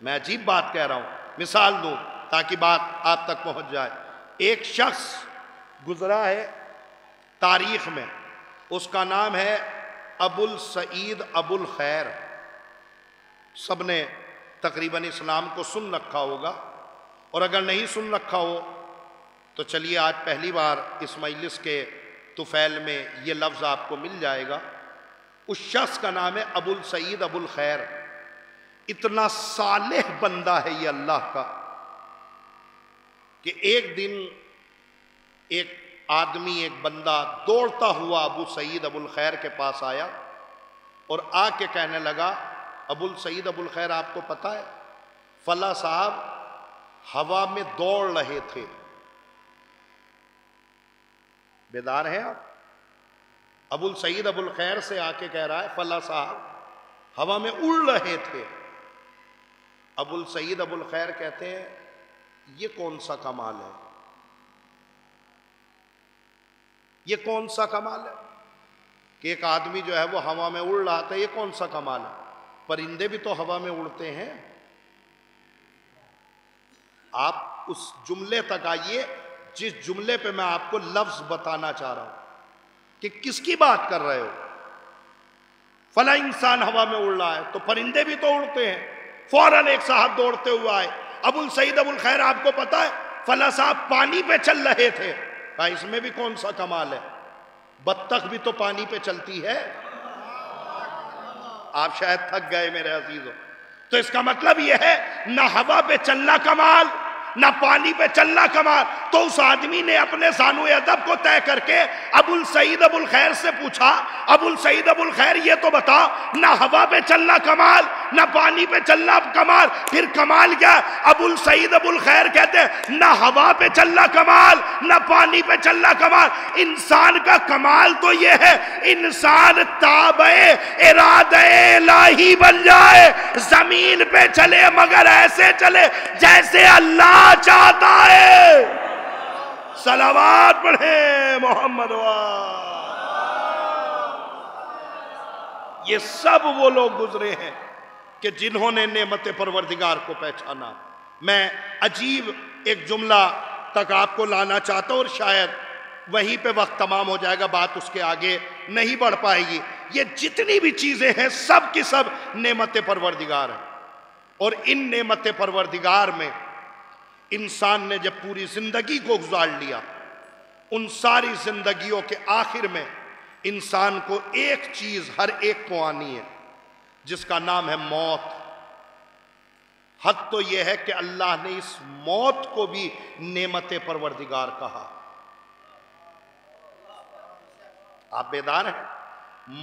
میں عجیب بات کہہ رہا ہوں، مثال دوں تاکہ بات آپ تک پہنچ جائے۔ ایک شخص گزرا ہے تاریخ میں، اس کا نام ہے ابو السعید ابو الخیر۔ سب نے تقریباً اسلام کو سن رکھا ہوگا، اور اگر نہیں سن رکھا ہو تو چلیے آج پہلی بار اس مجلس کے طفیل میں یہ لفظ آپ کو مل جائے گا۔ اس شخص کا نام ہے ابو السعید ابو الخیر۔ اتنا صالح بندہ ہے یہ اللہ کا کہ ایک دن ایک آدمی، ایک بندہ دوڑتا ہوا ابو سعید ابو الخیر کے پاس آیا اور آ کے کہنے لگا، ابو السعید ابو الخیر آپ کو پتہ ہے فلاں صاحب ہوا میں دوڑ رہے تھے، بیدار ہیں آپ؟ ابو السعید ابو الخیر سے آ کے کہہ رہا ہے فلاں صاحب ہوا میں اڑ رہے تھے۔ ابو السعید ابو الخیر کہتے ہیں یہ کون سا کمال ہے، یہ کون سا کمال ہے کہ ایک آدمی جو ہے وہ ہوا میں اڑ رہا تھا، یہ کون سا کمال ہے؟ پرندے بھی تو ہوا میں اڑتے ہیں۔ آپ اس جملے تک آئیے جس جملے پہ میں آپ کو لفظ بتانا چاہ رہا ہوں کہ کس کی بات کر رہے ہو۔ فلاں انسان ہوا میں اڑ رہا ہے تو پرندے بھی تو اڑتے ہیں۔ فوراً ایک صاحب دوڑتے ہوئے آئے، ابو السعید ابو الخیر آپ کو پتا ہے فلاں صاحب پانی پہ چل رہے تھے۔ کہا اس میں بھی کون سا کمال ہے، بطخ بھی تو پانی پہ چلتی ہے۔ آپ شاید تھک گئے میرے عزیزوں۔ تو اس کا مطلب یہ ہے نہ ہوا پہ چلنا کمال نہ پانی پہ چلنا کمال۔ تو اس آدمی نے اپنے ذانو ادب کو طے کر کے ابو السعید ابو الخیر سے پوچھا، ابو السعید ابو الخیر یہ تو بتا، نہ ہوا پہ چلنا کمال نہ پانی پہ چلنا کمال، پھر کمال کیا؟ ابو السعید ابو الخیر کہتے ہیں نہ ہوا پہ چلنا کمال نہ پانی پہ چلنا کمال، انسان کا کمال تو یہ ہے انسان تابع ارادہ الہی بن جائے، زمین پہ چلے مگر ایسے چلے جیسے اللہ چاہتا ہے۔ صلوات پڑھیں محمد یہ سب وہ لوگ گزرے ہیں کہ جنہوں نے نعمت پروردگار کو پہچانا۔ میں عجیب ایک جملہ تک آپ کو لانا چاہتا ہوں، اور شاید وہیں پہ وقت تمام ہو جائے گا، بات اس کے آگے نہیں بڑھ پائے گی۔ یہ جتنی بھی چیزیں ہیں سب کی سب نعمت پروردگار ہیں، اور ان نعمت پروردگار میں انسان نے جب پوری زندگی کو گزار لیا، ان ساری زندگیوں کے آخر میں انسان کو ایک چیز ہر ایک کو آنی ہے، جس کا نام ہے موت۔ حد تو یہ ہے کہ اللہ نے اس موت کو بھی نعمت پروردگار کہا۔ آپ بیدار ہیں؟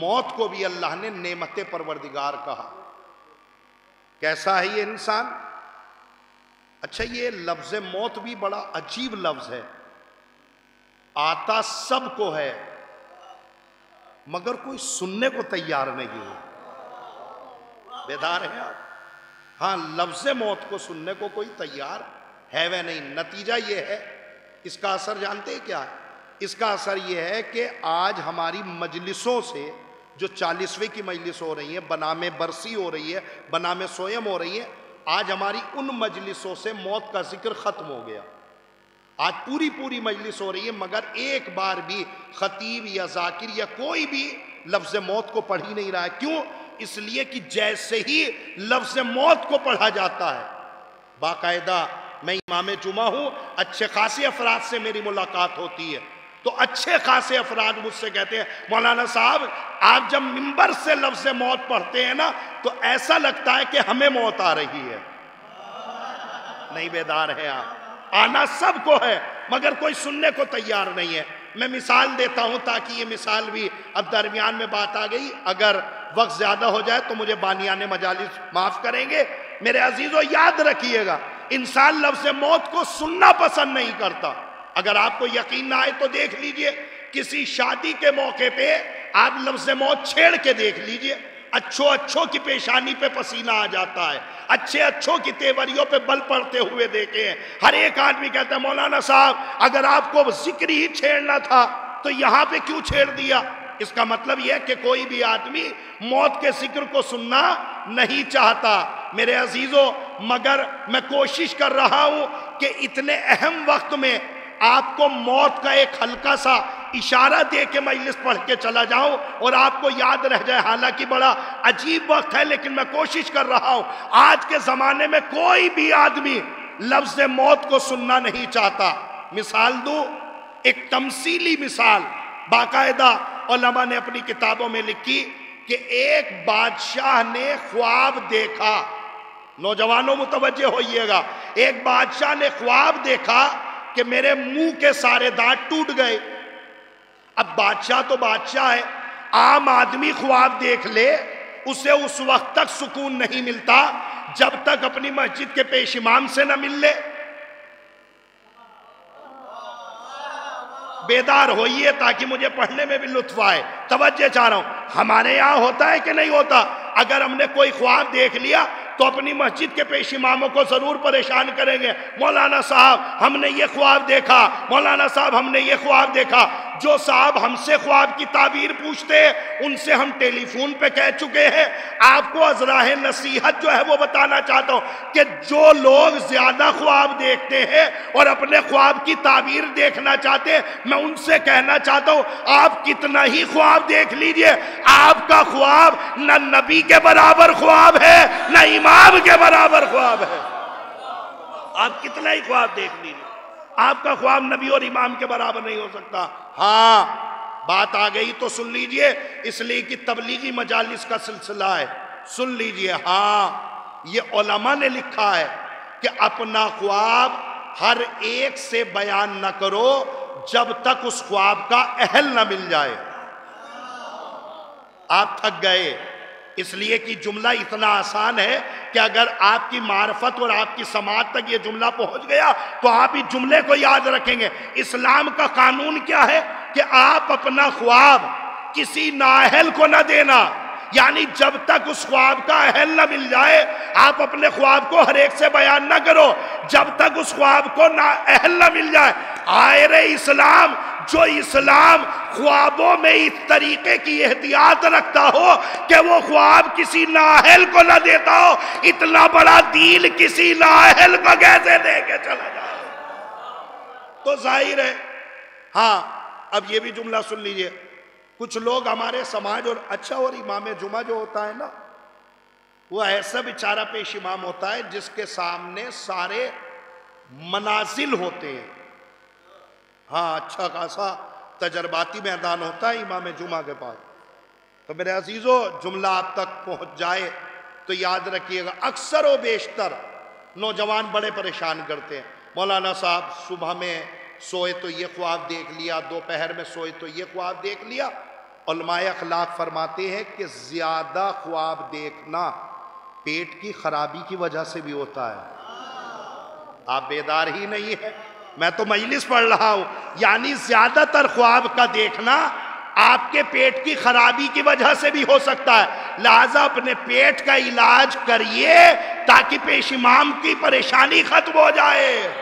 موت کو بھی اللہ نے نعمت پروردگار کہا۔ کیسا ہے یہ انسان؟ اچھا، یہ لفظ موت بھی بڑا عجیب لفظ ہے، آتا سب کو ہے مگر کوئی سننے کو تیار نہیں ہے۔ بیدار ہیں آپ؟ ہاں، لفظ موت کو سننے کو کوئی تیار ہے وہ نہیں۔ نتیجہ یہ ہے، اس کا اثر جانتے ہیں کیا ہے؟ اس کا اثر یہ ہے کہ آج ہماری مجلسوں سے جو 40ویں کی مجلس ہو رہی ہے، بنام برسی ہو رہی ہے، بنام سویم ہو رہی ہے، آج ہماری ان مجلسوں سے موت کا ذکر ختم ہو گیا۔ آج پوری مجلس ہو رہی ہے مگر ایک بار بھی خطیب یا ذاکر یا کوئی بھی لفظ موت کو پڑھ ہی نہیں رہا ہے۔ کیوں؟ اس لیے کہ جیسے ہی لفظ موت کو پڑھا جاتا ہے، باقاعدہ میں امام جمعہ ہوں، اچھے خاصے افراد سے میری ملاقات ہوتی ہے، تو اچھے خاصے افراد مجھ سے کہتے ہیں مولانا صاحب آپ جب منبر سے لفظ موت پڑھتے ہیں نا تو ایسا لگتا ہے کہ ہمیں موت آ رہی ہے۔ نہیں بیدار ہیں آپ؟ آنا سب کو ہے مگر کوئی سننے کو تیار نہیں ہے۔ میں مثال دیتا ہوں تاکہ یہ مثال بھی، اب درمیان میں بات آ گئی، اگر وقت زیادہ ہو جائے تو مجھے بانیان مجالس معاف کریں گے۔ میرے عزیزو یاد رکھیے گا، انسان لفظ موت کو سننا پسند نہیں کرتا۔ اگر آپ کو یقین نہ آئے تو دیکھ لیجئے، کسی شادی کے موقع پہ آپ لفظ موت چھیڑ کے دیکھ لیجئے، اچھوں کی پیشانی پہ پسینہ آ جاتا ہے، اچھوں کی تیوریوں پہ بل پڑتے ہوئے دیکھے ہیں۔ ہر ایک آدمی کہتا ہے مولانا صاحب اگر آپ کو ذکر ہی چھیڑنا تھا تو یہاں پہ کیوں چھیڑ دیا؟ اس کا مطلب یہ ہے کہ کوئی بھی آدمی موت کے ذکر کو سننا نہیں چاہتا۔ میرے عزیزو، مگر میں کوشش کر رہا ہوں کہ اتنے اہم وقت میں آپ کو موت کا ایک ہلکا سا اشارہ دے کے مجلس پڑھ کے چلا جاؤں اور آپ کو یاد رہ جائے۔ حالانکہ بڑا عجیب وقت ہے لیکن میں کوشش کر رہا ہوں۔ آج کے زمانے میں کوئی بھی آدمی لفظ موت کو سننا نہیں چاہتا۔ مثال دوں، ایک تمثیلی مثال باقاعدہ علماء نے اپنی کتابوں میں لکھی کہ ایک بادشاہ نے خواب دیکھا۔ نوجوانوں متوجہ ہوئیے گا، ایک بادشاہ نے خواب دیکھا کہ میرے منہ کے سارے دانت ٹوٹ گئے۔ اب بادشاہ تو بادشاہ ہے، عام آدمی خواب دیکھ لے اسے اس وقت تک سکون نہیں ملتا جب تک اپنی مسجد کے پیش امام سے نہ مل لے۔ بیدار ہوئیے تاکہ مجھے پڑھنے میں بھی لطف آئے۔ توجہ چاہ رہا ہوں، ہمارے یہاں ہوتا ہے کہ نہیں ہوتا؟ اگر ہم نے کوئی خواب دیکھ لیا تو اپنی مسجد کے پیش اماموں کو ضرور پریشان کریں گے، مولانا صاحب ہم نے یہ خواب دیکھا، مولانا صاحب ہم نے یہ خواب دیکھا۔ جو صاحب ہم سے خواب کی تعبیر پوچھتے ہیں ان سے ہم ٹیلی فون پہ کہہ چکے ہیں۔ آپ کو ازراہ نصیحت جو ہے وہ بتانا چاہتا ہوں کہ جو لوگ زیادہ خواب دیکھتے ہیں اور اپنے خواب کی تعبیر دیکھنا چاہتے ہیں، میں ان سے کہنا چاہتا ہوں آپ کتنا ہی خواب دیکھ لیجئے، آپ کا خواب نہ نبی کے برابر خواب ہے نہ امام کے برابر خواب ہے۔ آپ کتنا ہی خواب دیکھ لیجئے، آپ کا خواب نبی اور امام کے برابر نہیں ہو سکتا۔ ہاں، بات آ گئی تو سن لیجئے، اس لیے کہ تبلیغی مجالس کا سلسلہ ہے، سن لیجئے۔ ہاں، یہ علماء نے لکھا ہے کہ اپنا خواب ہر ایک سے بیان نہ کرو جب تک اس خواب کا اہل نہ مل جائے۔ آپ تھک گئے اس لیے کہ جملہ اتنا آسان ہے کہ اگر آپ کی معرفت اور آپ کی سماعت تک یہ جملہ پہنچ گیا تو آپ اس جملے کو یاد رکھیں گے۔ اسلام کا قانون کیا ہے کہ آپ اپنا خواب کسی نااہل کو نہ دینا، یعنی جب تک اس خواب کا اہل نہ مل جائے آپ اپنے خواب کو ہر ایک سے بیان نہ کرو، جب تک اس خواب کو اہل نہ مل جائے۔ آئر اسلام جو اسلام خوابوں میں اس طریقے کی احتیاط رکھتا ہو کہ وہ خواب کسی نااہل کو نہ دیتا ہو، اتنا بڑا دین کسی نااہل کو کیسے دے کے چلا جائے؟ تو ظاہر ہے۔ ہاں اب یہ بھی جملہ سن لیجئے، کچھ لوگ ہمارے سماج اور اچھا، اور امام جمعہ جو ہوتا ہے نا وہ ایسا بیچارہ پیش امام ہوتا ہے جس کے سامنے سارے منازل ہوتے ہیں۔ ہاں اچھا خاصا تجرباتی میدان ہوتا ہے امام جمعہ کے پاس۔ تو میرے عزیزو جملہ آپ تک پہنچ جائے تو یاد رکھیے گا، اکثر و بیشتر نوجوان بڑے پریشان کرتے ہیں، مولانا صاحب صبح میں سوئے تو یہ خواب دیکھ لیا، دوپہر میں سوئے تو یہ خواب دیکھ لیا۔ علماء اخلاق فرماتے ہیں کہ زیادہ خواب دیکھنا پیٹ کی خرابی کی وجہ سے بھی ہوتا ہے۔ آپ بیدار ہی نہیں ہیں، میں تو مجلس پڑھ رہا ہوں، یعنی زیادہ تر خواب کا دیکھنا آپ کے پیٹ کی خرابی کی وجہ سے بھی ہو سکتا ہے، لہذا اپنے پیٹ کا علاج کریے تاکہ پیش امام کی پریشانی ختم ہو جائے۔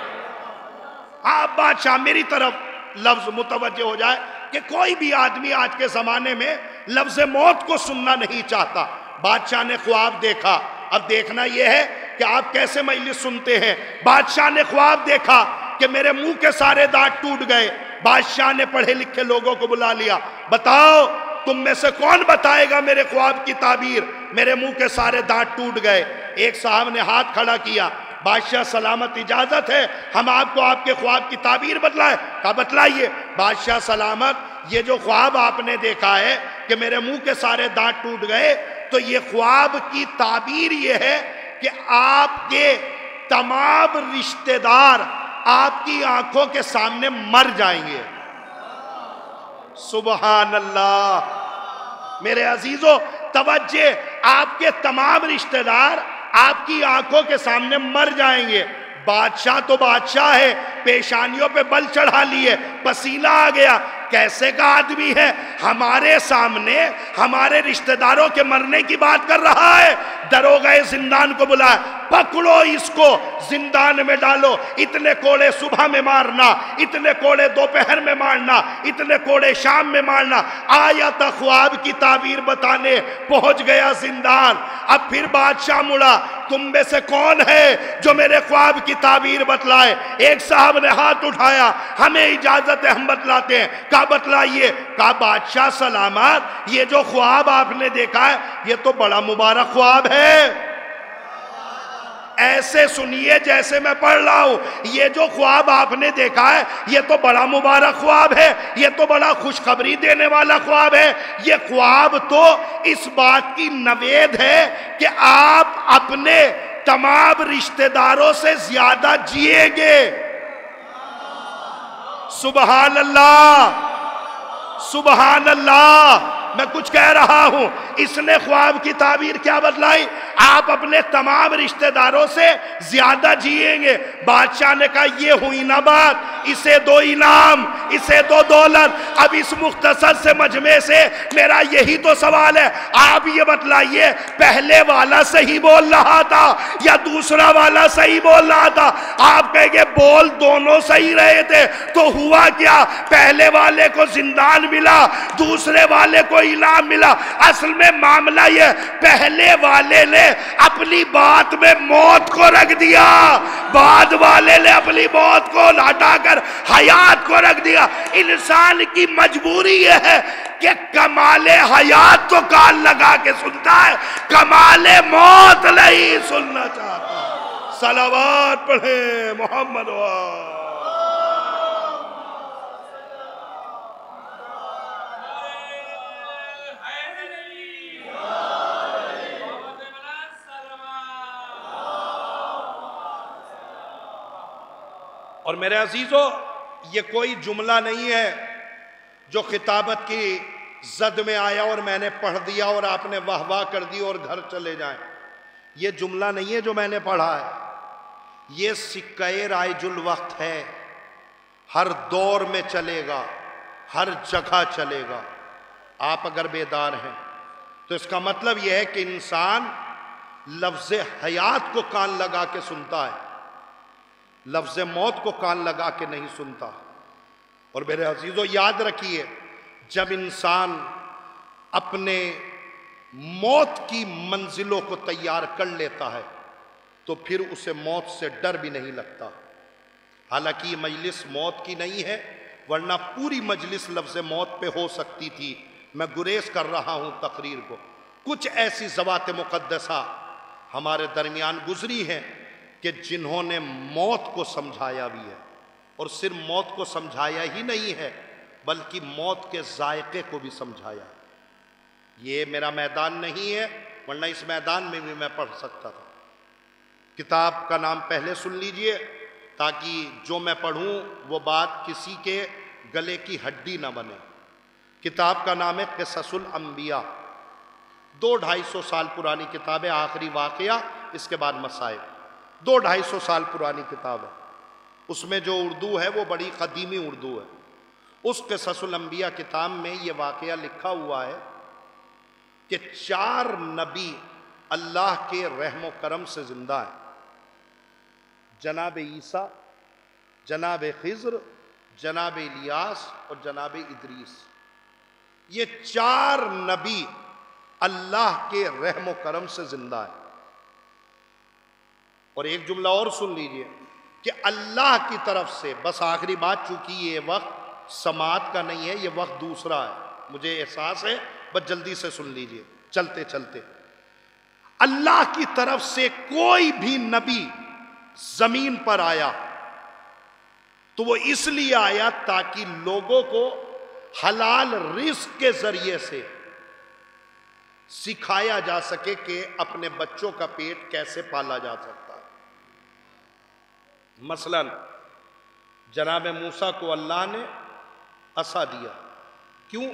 آپ بادشاہ میری طرف لفظ متوجہ ہو جائے کہ کوئی بھی آدمی آج کے زمانے میں لفظ موت کو سننا نہیں چاہتا۔ بادشاہ نے خواب دیکھا، اب دیکھنا یہ ہے کہ آپ کیسے مجلس سنتے ہیں۔ بادشاہ نے خواب دیکھا کہ میرے منہ کے سارے دانت ٹوٹ گئے۔ بادشاہ نے پڑھے لکھے لوگوں کو بلا لیا، بتاؤ تم میں سے کون بتائے گا میرے خواب کی تعبیر؟ میرے منہ کے سارے دانت ٹوٹ گئے۔ ایک صاحب نے ہاتھ کھڑا کیا، بادشاہ سلامت اجازت ہے ہم آپ کو آپ کے خواب کی تعبیر بتلائیں؟ کہا بتلائیے۔ بادشاہ سلامت یہ جو خواب آپ نے دیکھا ہے کہ میرے منہ کے سارے دانت ٹوٹ گئے، تو یہ خواب کی تعبیر یہ ہے کہ آپ کے تمام رشتہ دار آپ کی آنکھوں کے سامنے مر جائیں گے۔ سبحان اللہ۔ میرے عزیزو توجہ، آپ کے تمام رشتہ دار آپ کی آنکھوں کے سامنے مر جائیں گے۔ بادشاہ تو بادشاہ ہے، پیشانیوں پہ بل چڑھا لیے، پسینہ آ گیا، کیسے کا آدمی ہے ہمارے سامنے ہمارے رشتہ داروں کے مرنے کی بات کر رہا ہے۔ دروغہ زندان کو بلایا، پکڑو اس کو زندان میں ڈالو، اتنے کوڑے صبح میں مارنا، اتنے کوڑے دوپہر میں مارنا، اتنے کوڑے شام میں مارنا۔ آیا تھا خواب کی تعبیر بتانے، پہنچ گیا زندان۔ اب پھر بادشاہ مڑا، تم میں سے کون ہے جو میرے خواب کی تعبیر بتلائے؟ ایک صاحب نے ہاتھ اٹھایا، ہمیں اجازت ہے ہم بتلاتے ہیں۔ کہا بتلائیے۔ کہا بادشاہ سلامت یہ جو خواب آپ نے دیکھا ہے یہ تو بڑا مبارک خواب ہے، ایسے سنیے جیسے میں پڑھ رہا ہوں۔ یہ جو خواب آپ نے دیکھا ہے یہ تو بڑا مبارک خواب ہے، یہ تو بڑا خوشخبری دینے والا خواب ہے۔ یہ خواب تو اس بات کی نوید ہے کہ آپ اپنے تمام رشتہ داروں سے زیادہ جیئیں گے۔ سبحان اللہ، سبحان اللہ۔ میں کچھ کہہ رہا ہوں، اس نے خواب کی تعبیر کیا بتلائی؟ آپ اپنے تمام رشتہ داروں سے زیادہ جیئیں گے۔ بادشاہ نے کہا یہ ہوئی نہ بات، اسے دو انعام، اسے دو دولت۔ اب اس مختصر سے مجمع سے میرا یہی تو سوال ہے، آپ یہ بتلائیے پہلے والا صحیح بول رہا تھا یا دوسرا والا صحیح بول رہا تھا؟ آپ کہیں گے بول دونوں صحیح رہے تھے، تو ہوا کیا؟ پہلے والے کو زندان ملا، دوسرے والے کو انعام ملا۔ اصل میں معاملہ یہ پہلے والے نے اپنی بات میں موت کو رکھ دیا، بعد والے نے اپنی موت کو ہٹا کر حیات کو رکھ دیا۔ انسان کی مجبوری یہ ہے کہ کمال حیات تو کان لگا کے سنتا ہے، کمال موت نہیں سننا چاہتا۔ صلوات پڑھیں محمد وآلہ۔ اور میرے عزیزو یہ کوئی جملہ نہیں ہے جو خطابت کی زد میں آیا اور میں نے پڑھ دیا اور آپ نے واہ واہ کر دی اور گھر چلے جائیں۔ یہ جملہ نہیں ہے جو میں نے پڑھا ہے، یہ سکہ رائج الوقت ہے، ہر دور میں چلے گا، ہر جگہ چلے گا۔ آپ اگر بیدار ہیں تو اس کا مطلب یہ ہے کہ انسان لفظ حیات کو کان لگا کے سنتا ہے، لفظ موت کو کان لگا کے نہیں سنتا۔ اور میرے عزیزو یاد رکھیے، جب انسان اپنے موت کی منزلوں کو تیار کر لیتا ہے تو پھر اسے موت سے ڈر بھی نہیں لگتا۔ حالانکہ یہ مجلس موت کی نہیں ہے، ورنہ پوری مجلس لفظ موت پہ ہو سکتی تھی۔ میں گریز کر رہا ہوں تقریر کو۔ کچھ ایسی ذوات مقدسہ ہمارے درمیان گزری ہیں کہ جنہوں نے موت کو سمجھایا بھی ہے، اور صرف موت کو سمجھایا ہی نہیں ہے بلکہ موت کے ذائقے کو بھی سمجھایا۔ یہ میرا میدان نہیں ہے، ورنہ اس میدان میں بھی میں پڑھ سکتا تھا۔ کتاب کا نام پہلے سن لیجئے تاکہ جو میں پڑھوں وہ بات کسی کے گلے کی ہڈی نہ بنے۔ کتاب کا نام ہے قصص الانبیاء، 200-250 سال پرانی کتاب ہے، آخری واقعہ اس کے بعد مسائل، 200-250 سال پرانی کتاب ہے۔ اس میں جو اردو ہے وہ بڑی قدیمی اردو ہے۔ اس قصص الانبیاء کتاب میں یہ واقعہ لکھا ہوا ہے کہ 4 نبی اللہ کے رحم و کرم سے زندہ ہیں، جناب عیسیٰ، جناب خضر، جناب الیاس اور جناب ادریس۔ یہ 4 نبی اللہ کے رحم و کرم سے زندہ ہیں۔ اور ایک جملہ اور سن لیجئے کہ اللہ کی طرف سے، بس آخری بات، چونکہ یہ وقت سماعت کا نہیں ہے، یہ وقت دوسرا ہے، مجھے احساس ہے، بس جلدی سے سن لیجئے چلتے چلتے۔ اللہ کی طرف سے کوئی بھی نبی زمین پر آیا تو وہ اس لیے آیا تاکہ لوگوں کو حلال رزق کے ذریعے سے سکھایا جا سکے کہ اپنے بچوں کا پیٹ کیسے پالا جا سکتا ہے۔ مثلا جناب موسیٰ کو اللہ نے عصا دیا، کیوں؟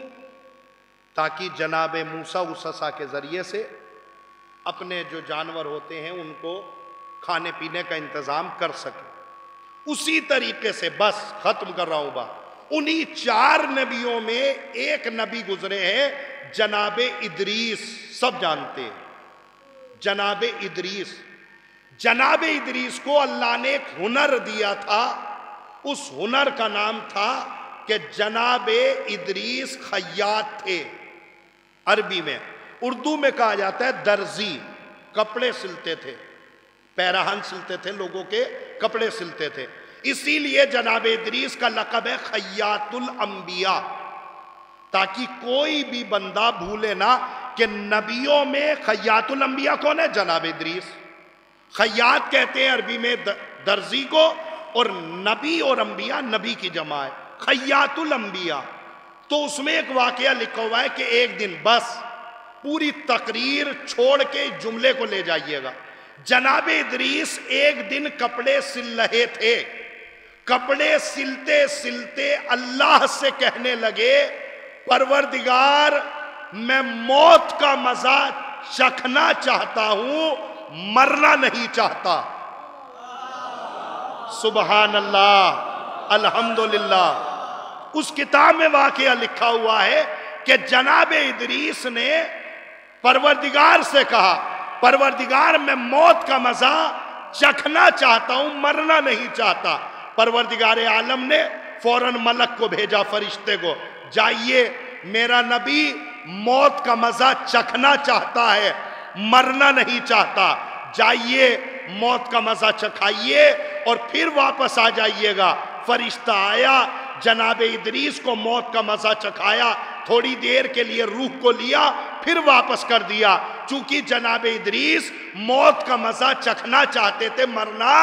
تاکہ جناب موسیٰ اس عصا کے ذریعے سے اپنے جو جانور ہوتے ہیں ان کو کھانے پینے کا انتظام کر سکے۔ اسی طریقے سے، بس ختم کر رہا ہوں بات، انہی 4 نبیوں میں ایک نبی گزرے ہیں جناب ادریس، سب جانتے ہیں جناب ادریس۔ جناب ادریس کو اللہ نے ایک ہنر دیا تھا، اس ہنر کا نام تھا کہ جناب ادریس خیاط تھے عربی میں، اردو میں کہا جاتا ہے درزی، کپڑے سلتے تھے، پیراہن سلتے تھے، لوگوں کے کپڑے سلتے تھے، اسی لیے جناب ادریس کا لقب ہے خیاط الانبیاء، تاکہ کوئی بھی بندہ بھولے نہ کہ نبیوں میں خیاط الانبیاء کون ہے؟ جناب ادریس۔ خیاط کہتے ہیں عربی میں درزی کو، اور نبی اور انبیاء نبی کی جمع ہے، خیاط الانبیاء۔ تو اس میں ایک واقعہ لکھا ہوا ہے کہ ایک دن، بس پوری تقریر چھوڑ کے جملے کو لے جائیے گا، جناب ادریس ایک دن کپڑے سل رہے تھے، کپڑے سلتے سلتے اللہ سے کہنے لگے پروردگار میں موت کا مزہ چکھنا چاہتا ہوں، مرنا نہیں چاہتا۔ سبحان اللہ، الحمدللہ۔ اس کتاب میں واقعہ لکھا ہوا ہے کہ جناب ادریس نے پروردگار سے کہا پروردگار میں موت کا مزہ چکھنا چاہتا ہوں، مرنا نہیں چاہتا۔ پروردگار عالم نے فوراً ملک کو بھیجا، فرشتے کو، جائیے میرا نبی موت کا مزہ چکھنا چاہتا ہے، مرنا نہیں چاہتا، جائیے موت کا مزہ چکھائیے اور پھر واپس آ جائیے گا۔ فرشتہ آیا، جناب ادریس کو موت کا مزہ چکھایا، تھوڑی دیر کے لیے روح کو لیا، پھر واپس کر دیا۔ چونکہ جناب ادریس موت کا مزہ چکھنا چاہتے تھے، مرنا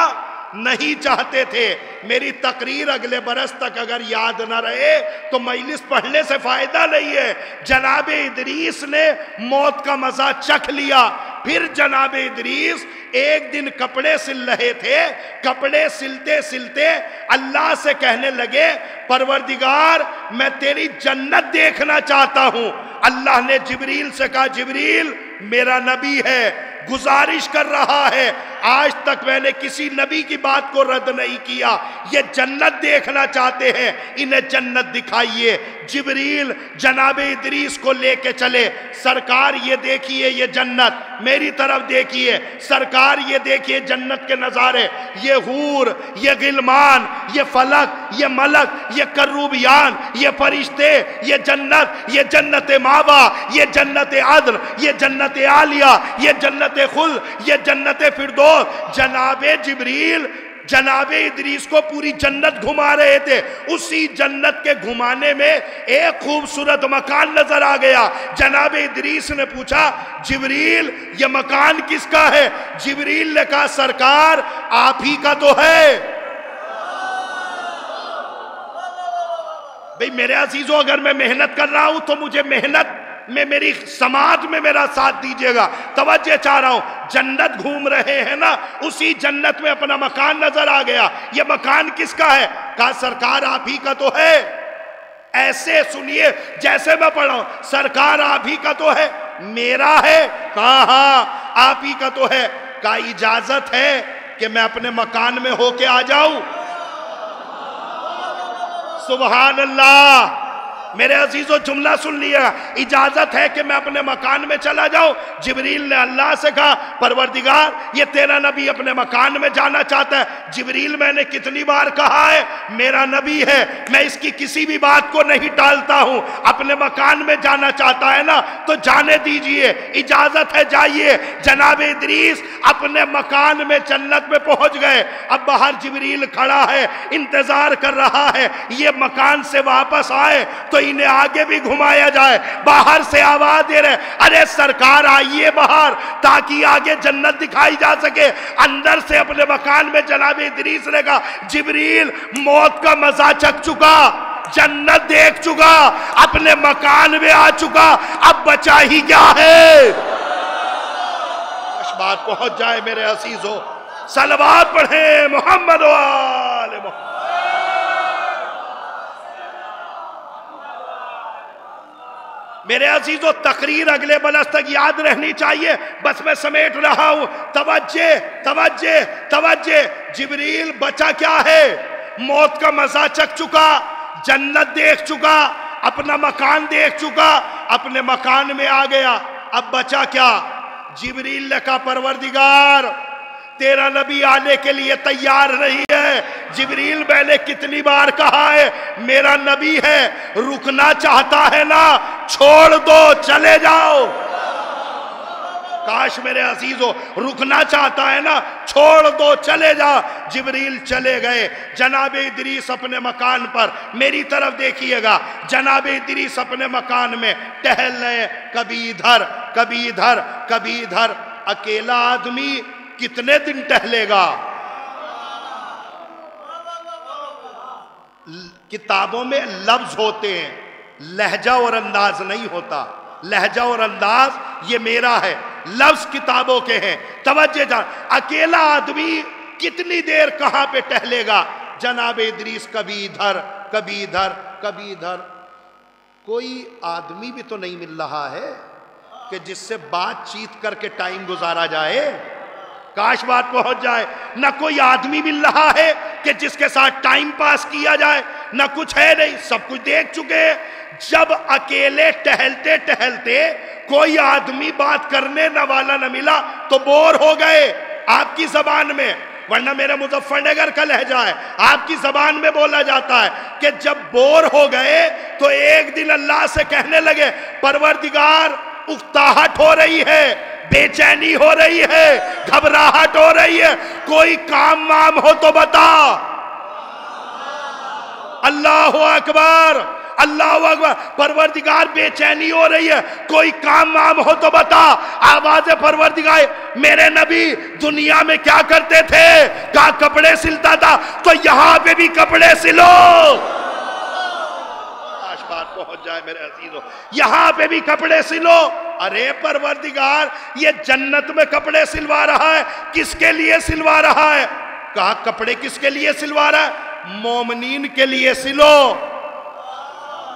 نہیں چاہتے تھے۔ میری تقریر اگلے برس تک اگر یاد نہ رہے تو مجلس پڑھنے سے فائدہ نہیں ہے۔ جناب ادریس نے موت کا مزہ چکھ لیا، پھر جناب ادریس ایک دن کپڑے سل رہے تھے، کپڑے سلتے سلتے اللہ سے کہنے لگے پروردگار میں تیری جنت دیکھنا چاہتا ہوں۔ اللہ نے جبریل سے کہا جبریل میرا نبی ہے، گزارش کر رہا ہے، آج تک میں نے کسی نبی کی بات کو رد نہیں کیا، یہ جنت دیکھنا چاہتے ہیں، انہیں جنت دکھائیے۔ جبریل جناب ادریس کو لے کے چلے، سرکار یہ دیکھیے یہ جنت، میری طرف دیکھیے سرکار، یہ دیکھیے جنت کے نظارے، یہ حور، یہ غلمان، یہ فلک، یہ ملک، یہ کروبیان، یہ فرشتے، یہ جنت ماوا، یہ جنت عدن، یہ جنت عالیہ، یہ جنت خلد، یہ جنت فردوس۔ جناب جبریل جناب ادریس کو پوری جنت گھما رہے تھے، اسی جنت کے گھمانے میں ایک خوبصورت مکان نظر آ گیا۔ جناب ادریس نے پوچھا جبریل یہ مکان کس کا ہے؟ جبریل نے کہا سرکار آپ ہی کا تو ہے۔ بھئی میرے عزیزو، اگر میں محنت کر رہا ہوں تو مجھے محنت میں میری سماعت میں میرا ساتھ دیجئے گا۔ توجہ چاہ رہا ہوں، جنت گھوم رہے ہیں نا، اسی جنت میں اپنا مکان نظر آ گیا۔ یہ مکان کس کا ہے؟ کہا سرکار آپ ہی کا تو ہے۔ ایسے سنیے جیسے میں پڑھا ہوں، سرکار آپ ہی کا تو ہے، میرا ہے؟ کہا ہاں آپ ہی کا تو ہے۔ کہا اجازت ہے کہ میں اپنے مکان میں ہو کے آ جاؤں؟ سبحان اللہ۔ میرے عزیزو جملہ سن لیا، اجازت ہے کہ میں اپنے مکان میں چلا جاؤں؟ جبریل نے اللہ سے کہا پروردگار یہ تیرا نبی اپنے مکان میں جانا چاہتا ہے۔ جبریل میں نے کتنی بار کہا ہے میرا نبی ہے، میں اس کی کسی بھی بات کو نہیں ٹالتا ہوں، اپنے مکان میں جانا چاہتا ہے نا تو جانے دیجئے، اجازت ہے جائیے۔ جناب ادریس اپنے مکان میں جنت میں پہنچ گئے۔ اب باہر جبریل کھڑا ہے، انتظار کر رہا ہے یہ مکان سے واپس آئے تو انہیں آگے بھی گھمایا جائے۔ باہر سے آواز دے رہے ارے سرکار آئیے باہر تاکہ آگے جنت دکھائی جا سکے۔ اندر سے اپنے مکان میں جناب ادریس نے کہا جبریل موت کا مزہ چکھ چکا، جنت دیکھ چکا، اپنے مکان میں آ چکا، اب بچا ہی کیا ہے؟ بات پہنچ جائے میرے عزیزو، صلوات پڑھیں محمد و آل محمد۔ میرے عزیزو تقریر اگلے برس تک یاد رہنی چاہیے، بس میں سمیٹ رہا ہوں۔ توجہ توجہ توجہ، جبریل بچا کیا ہے؟ موت کا مزہ چکھ چکا، جنت دیکھ چکا، اپنا مکان دیکھ چکا، اپنے مکان میں آ گیا، اب بچا کیا؟ جبریل نے کہا پروردگار تیرا نبی آنے کے لیے تیار نہیں ہے۔ جبریل میں نے کتنی بار کہا ہے میرا نبی ہے، رکنا چاہتا ہے نا چھوڑ دو چلے جاؤ۔ کاش میرے عزیزو رکنا چاہتا ہے نا چھوڑ دو چلے جا۔ جبریل چلے گئے، جناب ادریس اپنے مکان پر، میری طرف دیکھیے گا، جناب ادریس اپنے مکان میں ٹہل رہے، کبھی ادھر کبھی ادھر کبھی ادھر۔ اکیلا آدمی کتنے دن ٹہلے گا؟ کتابوں میں لفظ ہوتے ہیں، لہجہ اور انداز نہیں ہوتا۔ لہجہ اور انداز یہ میرا ہے، لفظ کتابوں کے ہیں۔ توجہ جان، اکیلا آدمی کتنی دیر کہاں پہ ٹہلے گا؟ جناب ادریس کبھی ادھر کبھی ادھر کبھی ادھر۔ کوئی آدمی بھی تو نہیں مل رہا ہے کہ جس سے بات چیت کر کے ٹائم گزارا جائے۔ کاش بات پہنچ جائے۔ نہ کوئی آدمی مل رہا ہے کہ جس کے ساتھ ٹائم پاس کیا جائے، نہ کچھ ہے نہیں، سب کچھ دیکھ چکے ہیں۔ جب اکیلے ٹہلتے ٹہلتے کوئی آدمی بات کرنے نہ والا نہ ملا تو بور ہو گئے آپ کی زبان میں، ورنہ میرے مظفر نگر کا لہجہ ہے، آپ کی زبان میں بولا جاتا ہے کہ جب بور ہو گئے تو ایک دن اللہ سے کہنے لگے پروردگار اکتاہٹ ہو رہی ہے، بے چینی ہو رہی ہے، گھبراہٹ ہو رہی ہے، کوئی کام وام ہو تو بتا۔ اللہ اکبر اللہ اکبر، پروردگار بے چینی ہو رہی ہے، کوئی کام وام ہو تو بتا۔ آواز پروردگار میرے نبی دنیا میں کیا کرتے تھے؟ کہا کپڑے سلتا تھا، تو یہاں پہ بھی کپڑے سلو۔ بات پہنچ جائے میرے عزیزو، یہاں پہ بھی کپڑے سلو۔ ارے پروردگار یہ جنت میں کپڑے سلوا رہا ہے، کس کے لیے سلوا رہا ہے؟ کہا کپڑے کس کے لیے سلوا رہا ہے؟ مومنین کے لیے سلو۔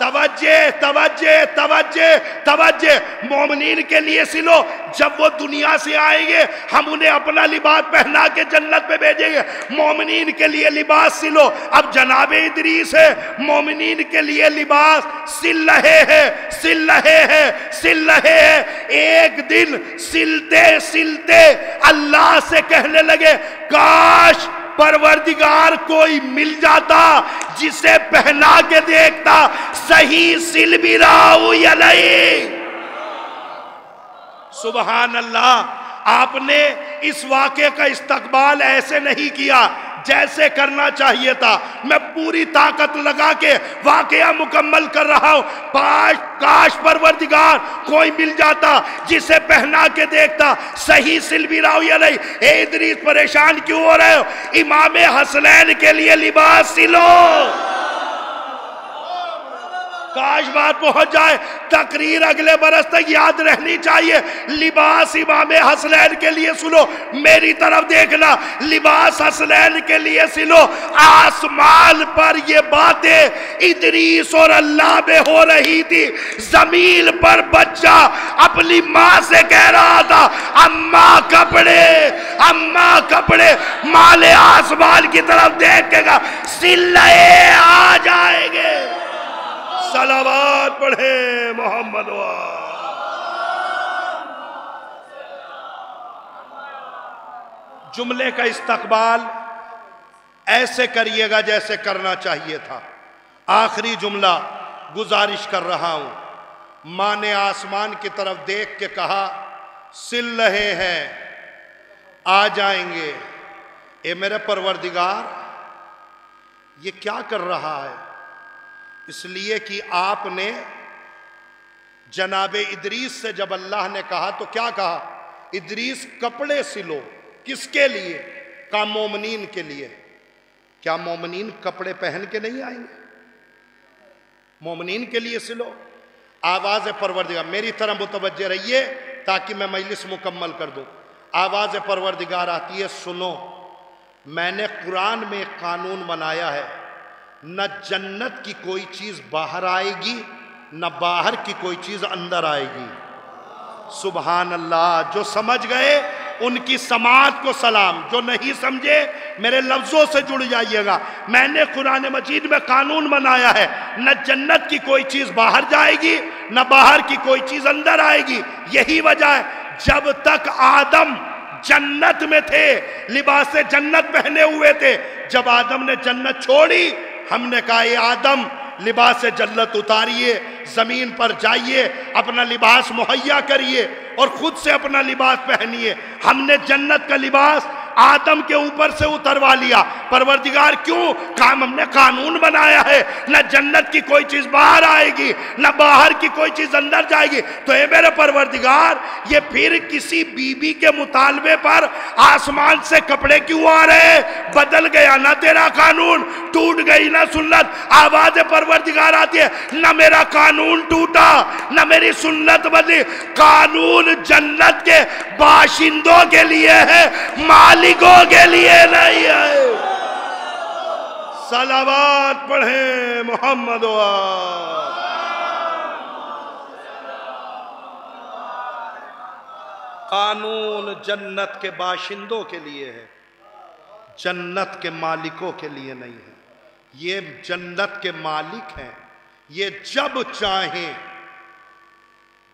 توجہ توجہ توجہ توجہ، مومنین کے لیے سلو، جب وہ دنیا سے آئیں گے ہم انہیں اپنا لباس پہنا کے جنت میں بھیجیں گے، مومنین کے لیے لباس سلو۔ اب جناب ادریس ہے مومنین کے لیے لباس سل رہے ہیں سل رہے ہیں سل رہے ہیں، ایک دن سلتے سلتے اللہ سے کہنے لگے کاش پروردگار کوئی مل جاتا جسے پہنا کے دیکھتا صحیح سل بھی رہا ہوں یا نہیں۔ سبحان اللہ، آپ نے اس واقعے کا استقبال ایسے نہیں کیا جیسے کرنا چاہیے تھا۔ میں پوری طاقت لگا کے واقعہ مکمل کر رہا ہوں، کاش پروردگار کوئی مل جاتا جسے پہنا کے دیکھتا صحیح سل بھی رہا ہو یا نہیں۔ اے ادریس پریشان کیوں ہو رہے ہو؟ امام حسنین کے لیے لباس سلو۔ کاش بات پہنچ جائے، تقریر اگلے برس تک یاد رہنی چاہیے۔ لباس امام حسنین کے لیے سلو، میری طرف دیکھنا، لباس حسنین کے لیے سلو۔ آسمان پر یہ باتیں ادریس اور اللہ میں ہو رہی تھی، زمین پر بچہ اپنی ماں سے کہہ رہا تھا اماں کپڑے اماں کپڑے، مال آسمان کی طرف دیکھ کے کہا سلے آ جائیں گے۔ صلوات پڑھیں محمد جملے کا استقبال ایسے کریے گا جیسے کرنا چاہیے تھا۔ آخری جملہ گزارش کر رہا ہوں، ماں نے آسمان کی طرف دیکھ کے کہا سل رہے ہیں آ جائیں گے۔ اے میرے پروردگار یہ کیا کر رہا ہے؟ اس لیے کہ آپ نے جناب ادریس سے جب اللہ نے کہا تو کیا کہا؟ ادریس کپڑے سلو۔ کس کے لیے؟ کہا مومنین کے لیے۔ کیا مومنین کپڑے پہن کے نہیں آئیں گے؟ مومنین کے لیے سلو۔ آواز پروردگار، میری طرح متوجہ رہیے تاکہ میں مجلس مکمل کر دوں۔ آواز پروردگار آتی ہے سنو، میں نے قرآن میں ایک قانون بنایا ہے، نہ جنت کی کوئی چیز باہر آئے گی نہ باہر کی کوئی چیز اندر آئے گی۔ سبحان اللہ، جو سمجھ گئے ان کی سماعت کو سلام، جو نہیں سمجھے میرے لفظوں سے جڑ جائیے گا۔ میں نے قرآن مجید میں قانون بنایا ہے، نہ جنت کی کوئی چیز باہر جائے گی نہ باہر کی کوئی چیز اندر آئے گی۔ یہی وجہ ہے جب تک آدم جنت میں تھے لباس جنت پہنے ہوئے تھے، جب آدم نے جنت چھوڑی ہم نے کہا اے آدم لباس جنت اتاریے، زمین پر جائیے، اپنا لباس مہیا کریے اور خود سے اپنا لباس پہنیے۔ ہم نے جنت کا لباس آدم کے اوپر سے اتروا لیا۔ پروردگار کیوں؟ ہم نے قانون بنایا ہے، نہ جنت کی کوئی چیز باہر آئے گی نہ باہر کی کوئی چیز اندر جائے گی۔ تو اے میرے پروردگار یہ پھر کسی بی بی کے مطالبے پر آسمان سے کپڑے کیوں آ رہے؟ بدل گیا نہ تیرا قانون، ٹوٹ گئی نہ سنت۔ آواز پروردگار آتی ہے نہ میرا قانون ٹوٹا نہ میری سنت بدلی، قانون جنت کے باشندوں کے لیے ہے، مالکوں کے لیے نہیں ہے۔ صلوات پڑھیں محمد قانون جنت کے باشندوں کے لیے ہے، جنت کے مالکوں کے لیے نہیں ہے۔ یہ جنت کے مالک ہیں، یہ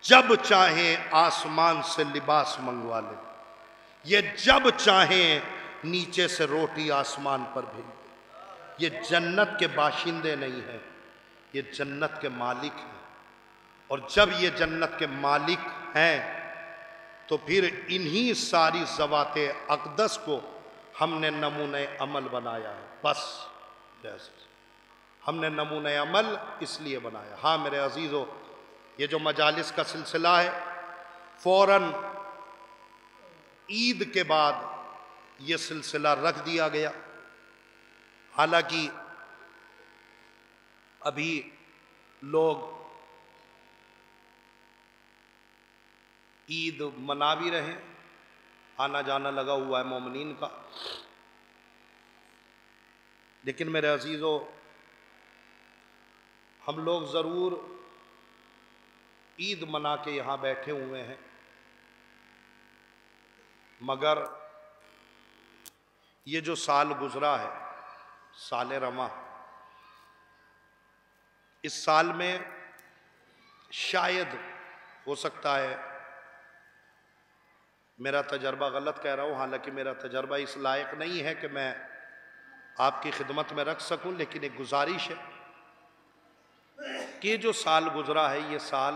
جب چاہیں آسمان سے لباس منگوا لیں، یہ جب چاہیں نیچے سے روٹی آسمان پر بھیج دیں۔ یہ جنت کے باشندے نہیں ہیں، یہ جنت کے مالک ہیں۔ اور جب یہ جنت کے مالک ہیں تو پھر انہی ساری ذوات اقدس کو ہم نے نمونہ عمل بنایا ہے۔ بس ہم نے نمونہ عمل اس لیے بنایا۔ ہاں میرے عزیزو، یہ جو مجالس کا سلسلہ ہے فوراً عید کے بعد یہ سلسلہ رکھ دیا گیا۔ حالانکہ ابھی لوگ عید منا بھی رہے ہیں، آنا جانا لگا ہوا ہے مومنین کا، لیکن میرے عزیزو ہم لوگ ضرور عید منا کے یہاں بیٹھے ہوئے ہیں، مگر یہ جو سال گزرا ہے، سال رماں، اس سال میں شاید ہو سکتا ہے، میرا تجربہ غلط کہہ رہا ہوں، حالانکہ میرا تجربہ اس لائق نہیں ہے کہ میں آپ کی خدمت میں رکھ سکوں، لیکن ایک گزارش ہے کہ یہ جو سال گزرا ہے، یہ سال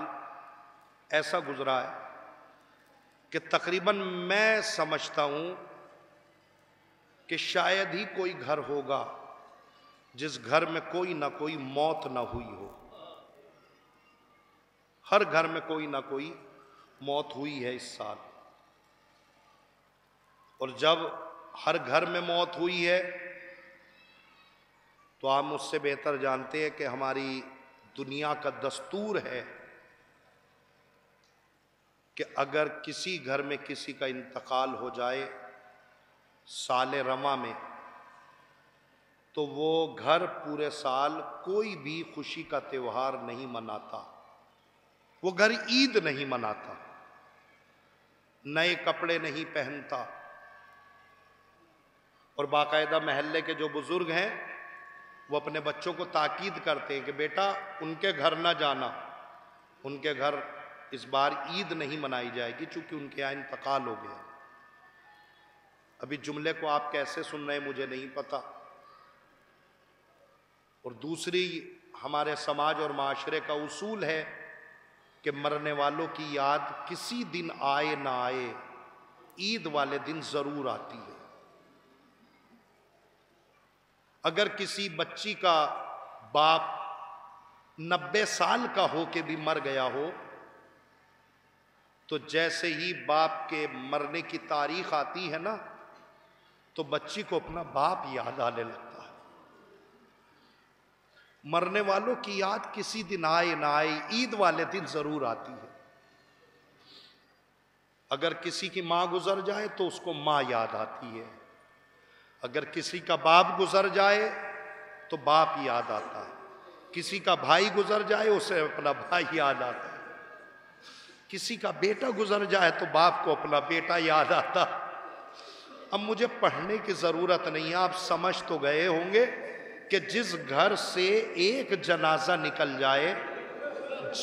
ایسا گزرا ہے کہ تقریباً میں سمجھتا ہوں کہ شاید ہی کوئی گھر ہوگا جس گھر میں کوئی نہ کوئی موت نہ ہوئی ہو۔ ہر گھر میں کوئی نہ کوئی موت ہوئی ہے اس سال، اور جب ہر گھر میں موت ہوئی ہے تو آپ مجھ سے بہتر جانتے ہیں کہ ہماری دنیا کا دستور ہے کہ اگر کسی گھر میں کسی کا انتقال ہو جائے سال رماں میں، تو وہ گھر پورے سال کوئی بھی خوشی کا تہوار نہیں مناتا، وہ گھر عید نہیں مناتا، نئے کپڑے نہیں پہنتا، اور باقاعدہ محلے کے جو بزرگ ہیں وہ اپنے بچوں کو تاکید کرتے ہیں کہ بیٹا ان کے گھر نہ جانا، ان کے گھر اس بار عید نہیں منائی جائے گی چونکہ ان کے یہاں انتقال ہو گیا۔ ابھی جملے کو آپ کیسے سن رہے ہیں مجھے نہیں پتا۔ اور دوسری، ہمارے سماج اور معاشرے کا اصول ہے کہ مرنے والوں کی یاد کسی دن آئے نہ آئے، عید والے دن ضرور آتی ہے۔ اگر کسی بچی کا باپ 90 سال کا ہو کے بھی مر گیا ہو تو جیسے ہی باپ کے مرنے کی تاریخ آتی ہے نا تو بچی کو اپنا باپ یاد آنے لگتا ہے۔ مرنے والوں کی یاد کسی دن آئے نہ آئے، عید والے دن ضرور آتی ہے۔ اگر کسی کی ماں گزر جائے تو اس کو ماں یاد آتی ہے، اگر کسی کا باپ گزر جائے تو باپ یاد آتا ہے، کسی کا بھائی گزر جائے اسے اپنا بھائی یاد آتا ہے، کسی کا بیٹا گزر جائے تو باپ کو اپنا بیٹا یاد آتا۔ اب مجھے پڑھنے کی ضرورت نہیں ہے، آپ سمجھ تو گئے ہوں گے کہ جس گھر سے ایک جنازہ نکل جائے،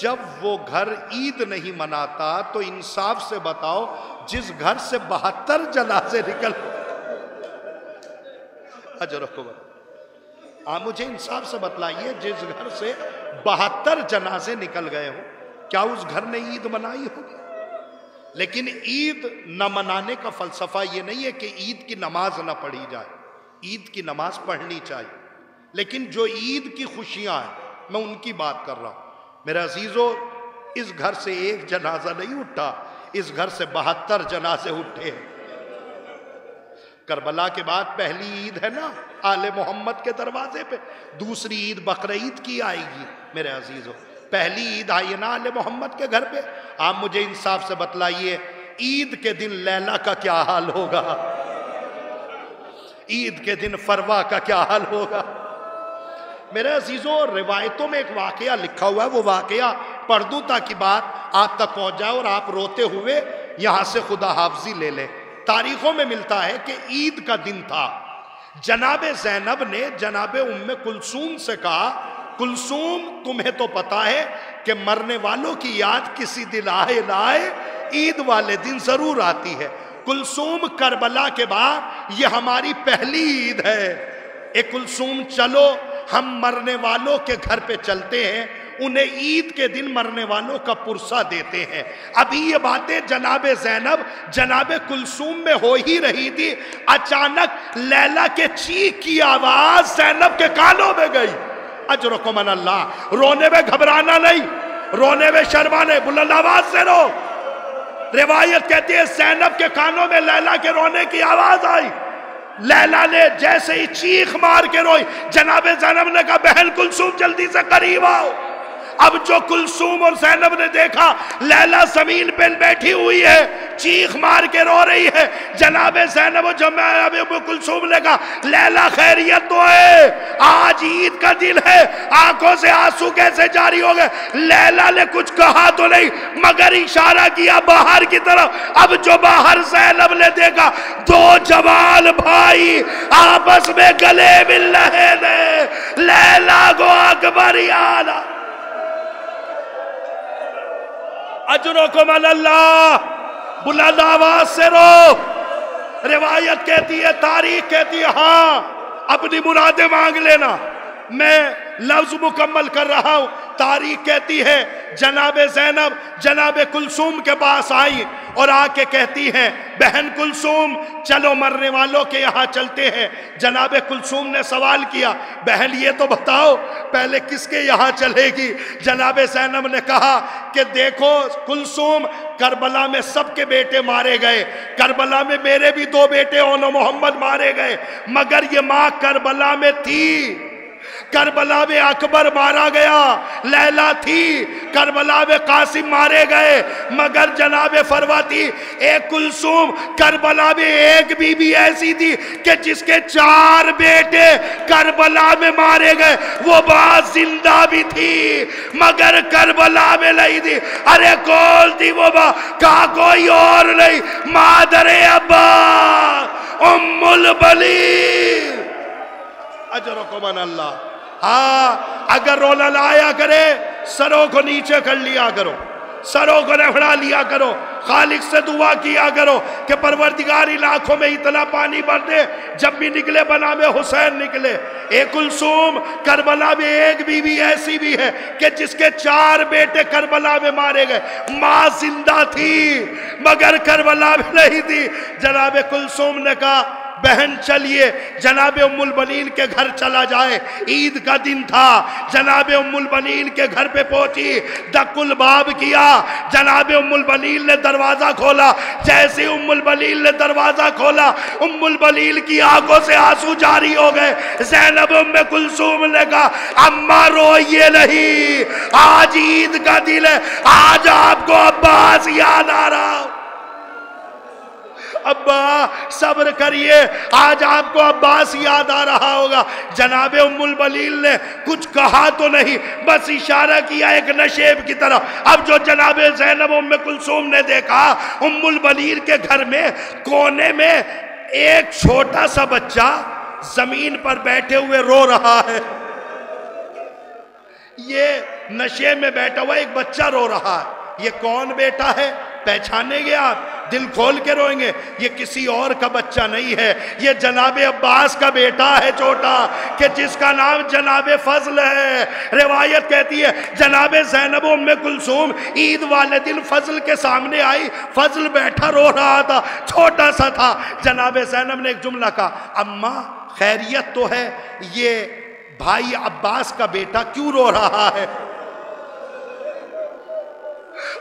جب وہ گھر عید نہیں مناتا تو انصاف سے بتاؤ جس گھر سے 72 جنازے نکل، آپ مجھے انصاف سے بتلائیے، جس گھر سے 72 جنازے نکل گئے ہوں، کیا اس گھر نے عید منائی ہوگی؟ لیکن عید نہ منانے کا فلسفہ یہ نہیں ہے کہ عید کی نماز نہ پڑھی جائے، عید کی نماز پڑھنی چاہیے، لیکن جو عید کی خوشیاں ہیں میں ان کی بات کر رہا ہوں۔ میرے عزیزو، اس گھر سے ایک جنازہ نہیں اٹھا، اس گھر سے 72 جنازے اٹھے ہیں۔ کربلا کے بعد پہلی عید ہے نا آل محمد کے دروازے پہ، دوسری عید بقرعید کی آئے گی۔ میرے عزیزو، پہلی عید آئی نا آل محمد کے گھر پہ، آپ مجھے انصاف سے بتلائیے عید کے دن لیلا کا کیا حال ہوگا، عید کے دن فروا کا کیا حال ہوگا؟ میرے عزیزو، روایتوں میں ایک واقعہ لکھا ہوا ہے، وہ واقعہ پڑھ دوں تاکہ بات آپ تک پہنچ جائے اور آپ روتے ہوئے یہاں سے خدا حافظی لے لیں۔ تاریخوں میں ملتا ہے کہ عید کا دن تھا، جناب زینب نے جناب ام کلثوم سے کہا، کلثوم تمہیں تو پتا ہے کہ مرنے والوں کی یاد کسی دن آئے نہ آئے، عید والے دن ضرور آتی ہے۔ کلثوم، کربلا کے بعد یہ ہماری پہلی عید ہے، اے کلثوم چلو ہم مرنے والوں کے گھر پہ چلتے ہیں، انہیں عید کے دن مرنے والوں کا پرسہ دیتے ہیں۔ ابھی یہ باتیں جناب زینب جناب کلثوم میں ہو ہی رہی تھی، اچانک لیلا کے چیخ کی آواز زینب کے کانوں میں گئی۔ اجرکم من اللہ، رونے میں گھبرانا نہیں، رونے میں شرمانے، بلند آواز سے رو۔ روایت کہتی ہے زینب کے کانوں میں لیلا کے رونے کی آواز آئی، لیلا نے جیسے ہی چیخ مار کے روئی، جناب زینب نے کہا بہن کلثوم جلدی سے قریب آؤ۔ اب جو کلثوم اور زینب نے دیکھا لیلا زمین پہ بیٹھی ہوئی ہے، چیخ مار کے رو رہی ہے، جناب زینب و جناب کلثوم نے کہا لیلا خیریت تو ہے، آج عید کا دن ہے، آنکھوں سے آنسو کیسے جاری ہو گئے؟ لیلا نے کچھ کہا تو نہیں مگر اشارہ کیا باہر کی طرف۔ اب جو باہر زینب نے دیکھا دو جوان بھائی آپس میں گلے مل رہے تھے، لیلا کو اکبر یاد اجرکم اللہ، بلند آواز سے رو۔ روایت کہتی ہے، تاریخ کہتی ہے، ہاں اپنی مرادیں مانگ لینا، میں لفظ مکمل کر رہا ہوں۔ تاریخ کہتی ہے جناب زینب جناب کلثوم کے پاس آئی اور آ کے کہتی ہیں بہن کلثوم چلو مرنے والوں کے یہاں چلتے ہیں۔ جناب کلثوم نے سوال کیا بہن یہ تو بتاؤ پہلے کس کے یہاں چلے گی؟ جناب زینب نے کہا کہ دیکھو کلثوم، کربلا میں سب کے بیٹے مارے گئے، کربلا میں میرے بھی دو بیٹے اون و محمد مارے گئے، مگر یہ ماں کربلا میں تھی، کربلا میں اکبر مارا گیا، لیلا تھی، کربلا میں قاسم مارے گئے، مگر جناب فرماتی اے کلثوم کربلا میں ایک بی بی ایسی تھی کہ جس کے 4 بیٹے کربلا میں مارے گئے، وہ بات زندہ بھی تھی مگر کربلا میں نہیں تھی۔ ارے کون تھی وہ ماں؟ کہا کوئی اور نہیں، مادر عباس ام البنین۔ اجرکم اللہ۔ ہاں اگر رونا لایا کرے سروں کو نیچے کر لیا کرو، سروں کو رفڑا لیا کرو، خالق سے دعا کیا کرو کہ پروردگاری لاکھوں میں اتنا پانی بھر دے جب بھی نکلے بنام حسین نکلے۔ اے کلثوم کربلا میں ایک بی بی ایسی بھی ہے کہ جس کے 4 بیٹے کربلا میں مارے گئے، ماں زندہ تھی مگر کربلا میں نہیں تھی۔ جناب کلثوم نے کہا بہن چلیے جناب ام البنین کے گھر چلا جائے، عید کا دن تھا، جناب ام البنین کے گھر پہ پہنچی، دق الباب کیا، جناب ام البنین نے دروازہ کھولا، جیسے ام البنین نے دروازہ کھولا ام البنین کی آنکھوں سے آنسو جاری ہو گئے۔ زینب ام کلثوم نے کہا اماں روئیے نہیں، آج عید کا دن ہے، آج آپ کو عباس یاد آ رہا۔ ابا صبر کریے، آج آپ کو عباس یاد آ رہا ہوگا۔ جناب ام البنین نے کچھ کہا تو نہیں، بس اشارہ کیا ایک نشیب کی طرف۔ اب جو جناب زینب ام کلثوم نے دیکھا ام البنین کے گھر میں کونے میں ایک چھوٹا سا بچہ زمین پر بیٹھے ہوئے رو رہا ہے۔ یہ نشے میں بیٹھا ہوا ایک بچہ رو رہا ہے، یہ کون بیٹا ہے؟ پہچانیں گے آپ، دل کھول کے روئیں گے، یہ کسی اور کا بچہ نہیں ہے، یہ جناب عباس کا بیٹا ہے چھوٹا، کہ جس کا نام جناب فضل ہے۔ روایت کہتی ہے جناب زینب ام کلثوم عید والے دن فضل کے سامنے آئی، فضل بیٹھا رو رہا تھا، چھوٹا سا تھا۔ جناب زینب نے ایک جملہ کہا اماں خیریت تو ہے، یہ بھائی عباس کا بیٹا کیوں رو رہا ہے؟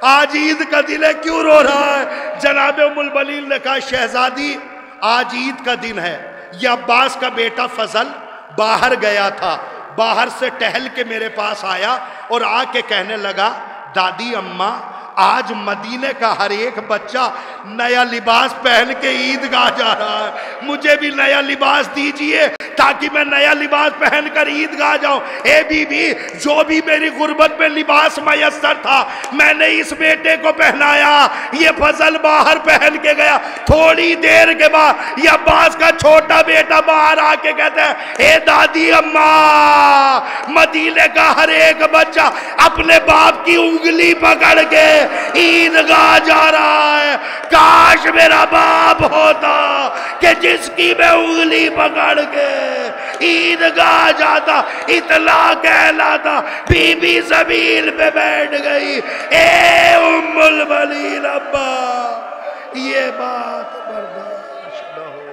آج عید کا دن ہے کیوں رو رہا ہے؟ جناب ام البنین نے کہا شہزادی آج عید کا دن ہے، یہ عباس کا بیٹا فضل باہر گیا تھا، باہر سے ٹہل کے میرے پاس آیا اور آ کے کہنے لگا دادی اماں آج مدینے کا ہر ایک بچہ نیا لباس پہن کے عیدگاہ جا رہا ہے، مجھے بھی نیا لباس دیجئے تاکہ میں نیا لباس پہن کر عیدگاہ جاؤں۔ اے بی بی جو بھی میری غربت میں لباس میسر تھا میں نے اس بیٹے کو پہنایا، یہ فضل باہر پہن کے گیا۔ تھوڑی دیر کے بعد یہ عباس کا چھوٹا بیٹا باہر آ کے کہتا ہے اے دادی اماں مدینے کا ہر ایک بچہ اپنے باپ کی انگلی پکڑ کے عیدگاہ جا رہا ہے، کاش میرا باپ ہوتا کہ جس کی میں انگلی پکڑ کے عیدگاہ جاتا۔ اطلاع کہلاتا بی بی زمین پہ بیٹھ گئی، اے ام البنین ابا یہ بات برداشت نہ ہو۔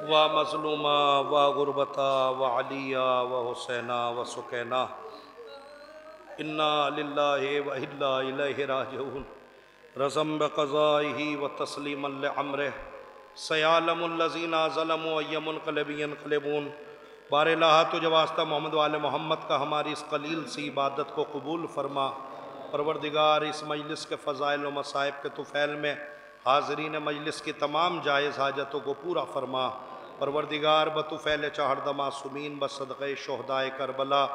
و مظلومہ و غربتا و علیہ و حسینہ و سکینہ انا للہ و انا الیہ راجعون رضم بقضائہ و تسلیما لعمرہ سیعلم الذین ظلموا ای منقلب ینقلبون۔ بار الہ تجھے واسطہ محمد وآل محمد کا ہماری اس قلیل سی عبادت کو قبول فرما۔ پروردگار اس مجلس کے فضائل و مصائب کے طفیل میں حاضرین مجلس کی تمام جائز حاجتوں کو پورا فرما۔ پروردگار بطفیل چہردہ معصومین بصدقہ شہدائے کربلا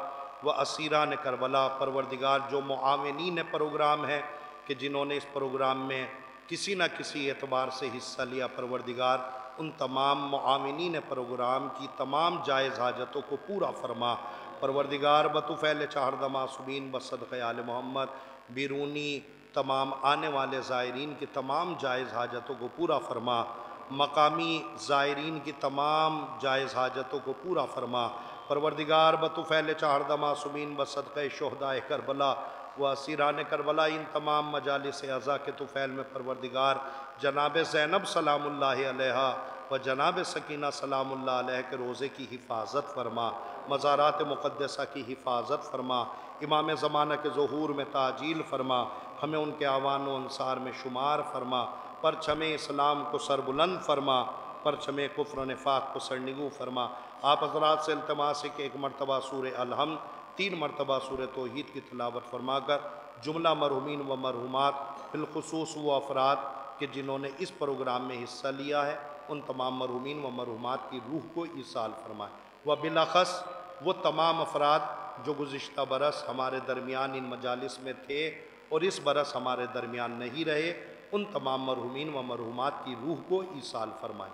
و اسیران کربلا، پروردگار جو معاونین پروگرام ہیں کہ جنہوں نے اس پروگرام میں کسی نہ کسی اعتبار سے حصہ لیا، پروردگار ان تمام معاونین پروگرام کی تمام جائز حاجتوں کو پورا فرما۔ پروردگار بطفیل چہردہ معصومین بصدقہ آل محمد بیرونی تمام آنے والے زائرین کی تمام جائز حاجتوں کو پورا فرما۔ مقامی زائرین کی تمام جائز حاجتوں کو پورا فرما۔ پروردگار بطفیل چہردہ معصومین بصدقہ شہدائے کربلا و اسیران کربلا، ان تمام مجالس عزا کے طفیل میں پروردگار جناب زینب سلام اللہ علیہا و جناب سکینہ سلام اللہ علیہ کے روزے کی حفاظت فرما، مزارات مقدسہ کی حفاظت فرما، امام زمانہ کے ظہور میں تعجیل فرما، ہمیں ان کے اعوان و انصار میں شمار فرما، پرچم اسلام کو سربلند فرما، پرچم کفر و نفاق کو سرنگوں فرما۔ آپ حضرات سے التماس ہے کہ ایک مرتبہ سورہ الحمد، 3 مرتبہ سورہ توحید کی تلاوت فرما کر جملہ مرحومین و مرحومات، بالخصوص وہ افراد کہ جنہوں نے اس پروگرام میں حصہ لیا ہے، ان تمام مرحومین و مرحومات کی روح کو ایصال فرمائے، و بالاخص وہ تمام افراد جو گزشتہ برس ہمارے درمیان ان مجالس میں تھے اور اس برس ہمارے درمیان نہیں رہے، ان تمام مرحومین و مرحومات کی روح کو ایصال فرمائے۔